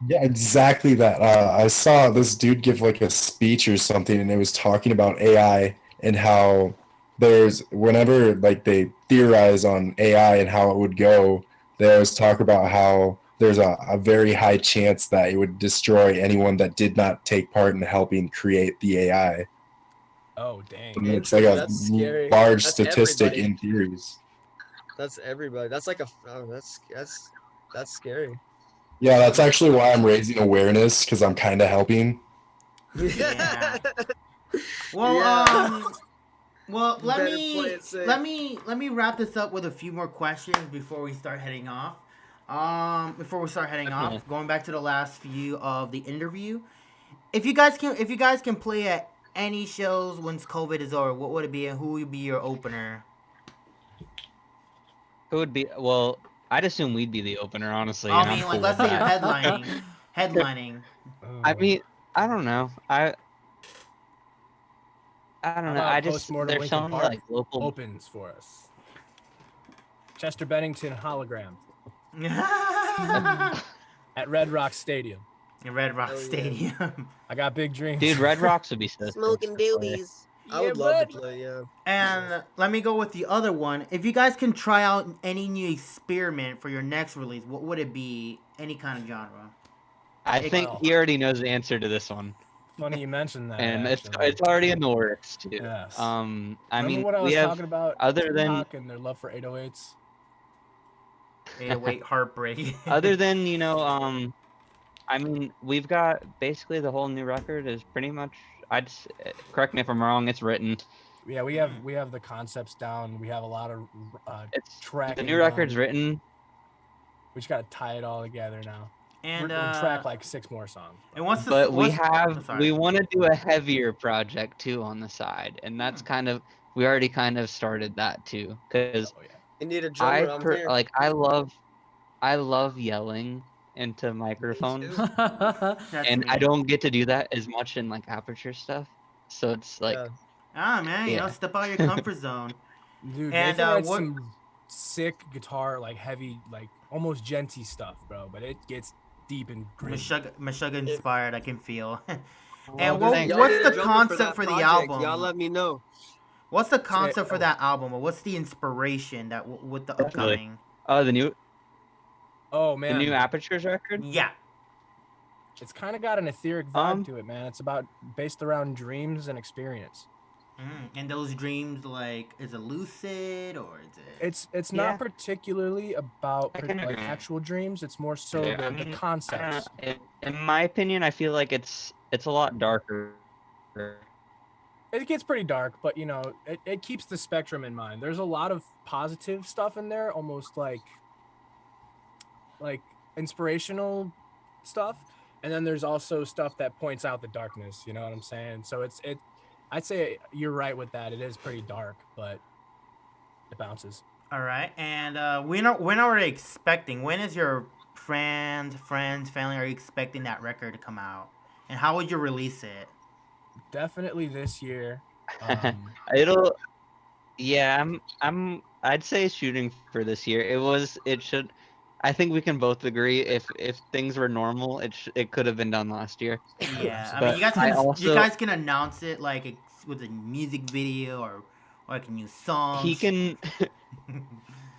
Yeah, exactly that. I saw this dude give like a speech or something, and it was talking about AI and how there's whenever like they theorize on AI and how it would go, they always talk about how there's a very high chance that it would destroy anyone that did not take part in helping create the AI. Oh, dang. And it's like a That's scary. large That's statistic everybody. in theories. That's everybody. That's like that's scary. Yeah, that's actually why I'm raising awareness because I'm kind of helping. Yeah. Well, Yeah. well, You better play it safe. let me wrap this up with a few more questions before we start heading off. Going back to the last few of the interview, if you guys can play at any shows once COVID is over, what would it be, and who would be your opener? Who would be? Well, I'd assume we'd be the opener, honestly. I And I'm mean, cool like, let's with say you're that. headlining. I mean, I don't know. I don't know. about I just Postmortem there's Linkin some Park like local. opens for us. Chester Bennington hologram at Red Rock Stadium. In Red Rock Oh, yeah. Stadium. I got big dreams. Dude, Red Rocks would be so sick Smoking to play. doobies. I Yeah, would love buddy. to play. Yeah. And let me go with the other one. If you guys can try out any new experiment for your next release, what would it be? Any kind of genre? I think Well. he already knows the answer to this one, Funny you mentioned that. and actually. it's already in the works too. Yes. I Remember mean, when I was we have talking about other than TikTok and their love for 808s? 808 Heartbreak. other than I mean, we've got basically the whole new record is pretty much. Correct me if I'm wrong. It's written. Yeah, we have the concepts down. We have a lot of It's tracking. the new record's done. written. We just gotta tie it all together now. And We're track like 6 more songs. and what's the But we sorry. want to do a heavier project too on the side, and that's we already kind of started that too, because Oh yeah. You need a drummer. I'm here. I love yelling into microphones, That's and me. I don't get to do that as much in like Aperture stuff, so it's like Yeah. Man, Yeah. step out of your comfort zone. Dude, And, Nathan writes what- some sick guitar, like heavy, like almost genty stuff, bro. But it gets deep and gritty. Meshuggah inspired, I can feel. Well, And thanks. what's need the a drummer concept that for the project. album? Y'all let me know. What's the concept for that album, or what's the inspiration that with the Definitely. upcoming? Oh, the new Oh man, Apertures record. Yeah. it's kind of got an etheric vibe Um, to it, man. It's about based around dreams and experience. And those dreams, like, is it lucid or is it? It's Yeah. not particularly about I can like agree. actual dreams. It's more so Yeah, I the mean, concepts. in my opinion, I feel like it's a lot darker. It gets pretty dark, but you know, it keeps the spectrum in mind. There's a lot of positive stuff in there, almost like inspirational stuff, and then there's also stuff that points out the darkness. You know what I'm saying? So it. I'd say you're right with that. It is pretty dark, but it bounces. All right. And when are we expecting? When is your friends, family are you expecting that record to come out? And how would you release it? Definitely this year. It'll yeah, I'd say shooting for this year. It should I think we can both agree if things were normal, it could have been done last year. Yeah, I mean, But I you also guys can announce it like with a music video or like a new song. he can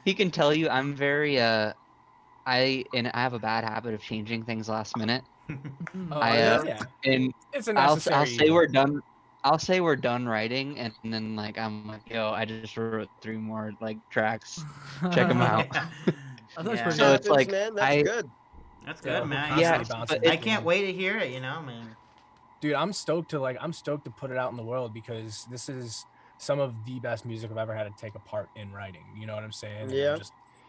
he can tell you I'm very I have a bad habit of changing things last minute. Oh, I yeah, and it's a I'll necessary say evil. we're done. I'll say we're done writing, and then like I'm like, yo, I just wrote 3 more like tracks. Check them out. Yeah. That's Yeah. pretty So good. it's like man. That's I good. That's Yeah, good, we're man. yeah, constantly bouncing but I between. can't wait to hear it. Man. Dude, I'm stoked to put it out in the world because this is some of the best music I've ever had to take apart in writing. You know what I'm saying? And Yeah.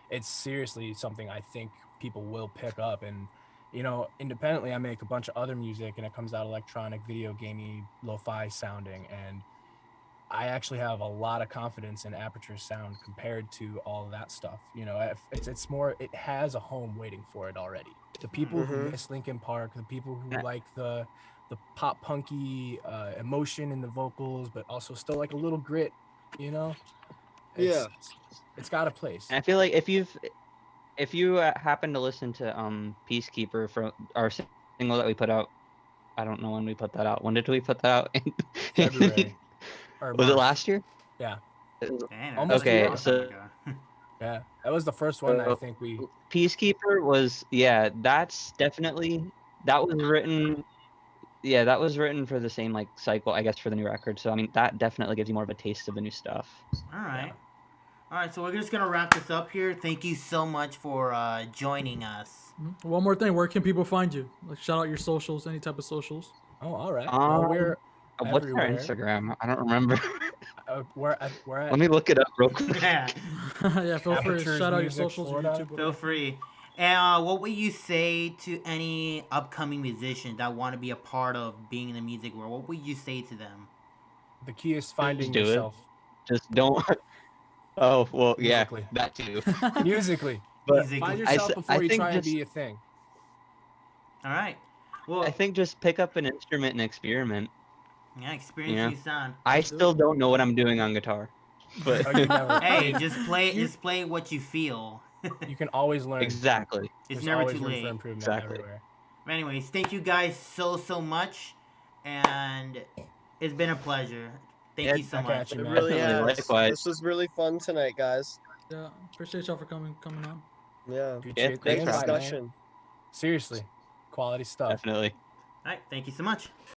it's seriously something I think people will pick up. And you know, independently, I make a bunch of other music, and it comes out electronic, video gamey, lo-fi sounding, and I actually have a lot of confidence in Aperture's sound compared to all of that stuff. You know, it's more, it has a home waiting for it already. The people who Mhm. miss Linkin Park, the people who like the pop punky emotion in the vocals, but also still like a little grit. You know, Yeah. it's got a place. and I feel like if you happen to listen to Peacekeeper from our single that we put out, I don't know when we put that out. When did we put that out? February or Was it March. last year? Yeah, Dang, Almost that's a Okay, year a ago. long time so ago. yeah, that was the first one that I So, think we. Peacekeeper was that's definitely that was written that was written for the same like cycle, I guess, for the new record. So I mean that definitely gives you more of a taste of the new stuff. All right. Yeah. All right, so we're just gonna wrap this up here. Thank you so much for joining us. One more thing, where can people find you? Like, shout out your socials, any type of socials. Oh, all right. Well, we're What's our everywhere. Instagram? I don't remember. We're at Let me look it up real quick. Yeah, Yeah, feel free. Apertures Shout out your Music socials, your Florida. YouTube. feel Whatever. free. And what would you say to any upcoming musicians that want to be a part of being in the music world? What would you say to them? The key is finding do it. yourself Just don't. Oh well, yeah, musically. that too. Musically, But Musically. find I yourself th- before I you think try and just be a thing. All right. Well, I think just pick up an instrument and experiment. yeah, experience new sound. I Do it. still don't know what I'm doing on guitar, but Oh, you never. Hey, I mean, just play what you feel. you can always learn. exactly. It's There's never always too room late. for improvement Exactly. everywhere. Anyways, thank you guys so much, and it's been a pleasure. Thank Yeah, you so back much. at you, It man. really Definitely, has. likewise. This was really fun tonight, guys. Yeah, appreciate y'all for coming on. Yeah. Appreciate the Great thanks for invite, man. discussion. Seriously, quality stuff. Definitely. All right, thank you so much.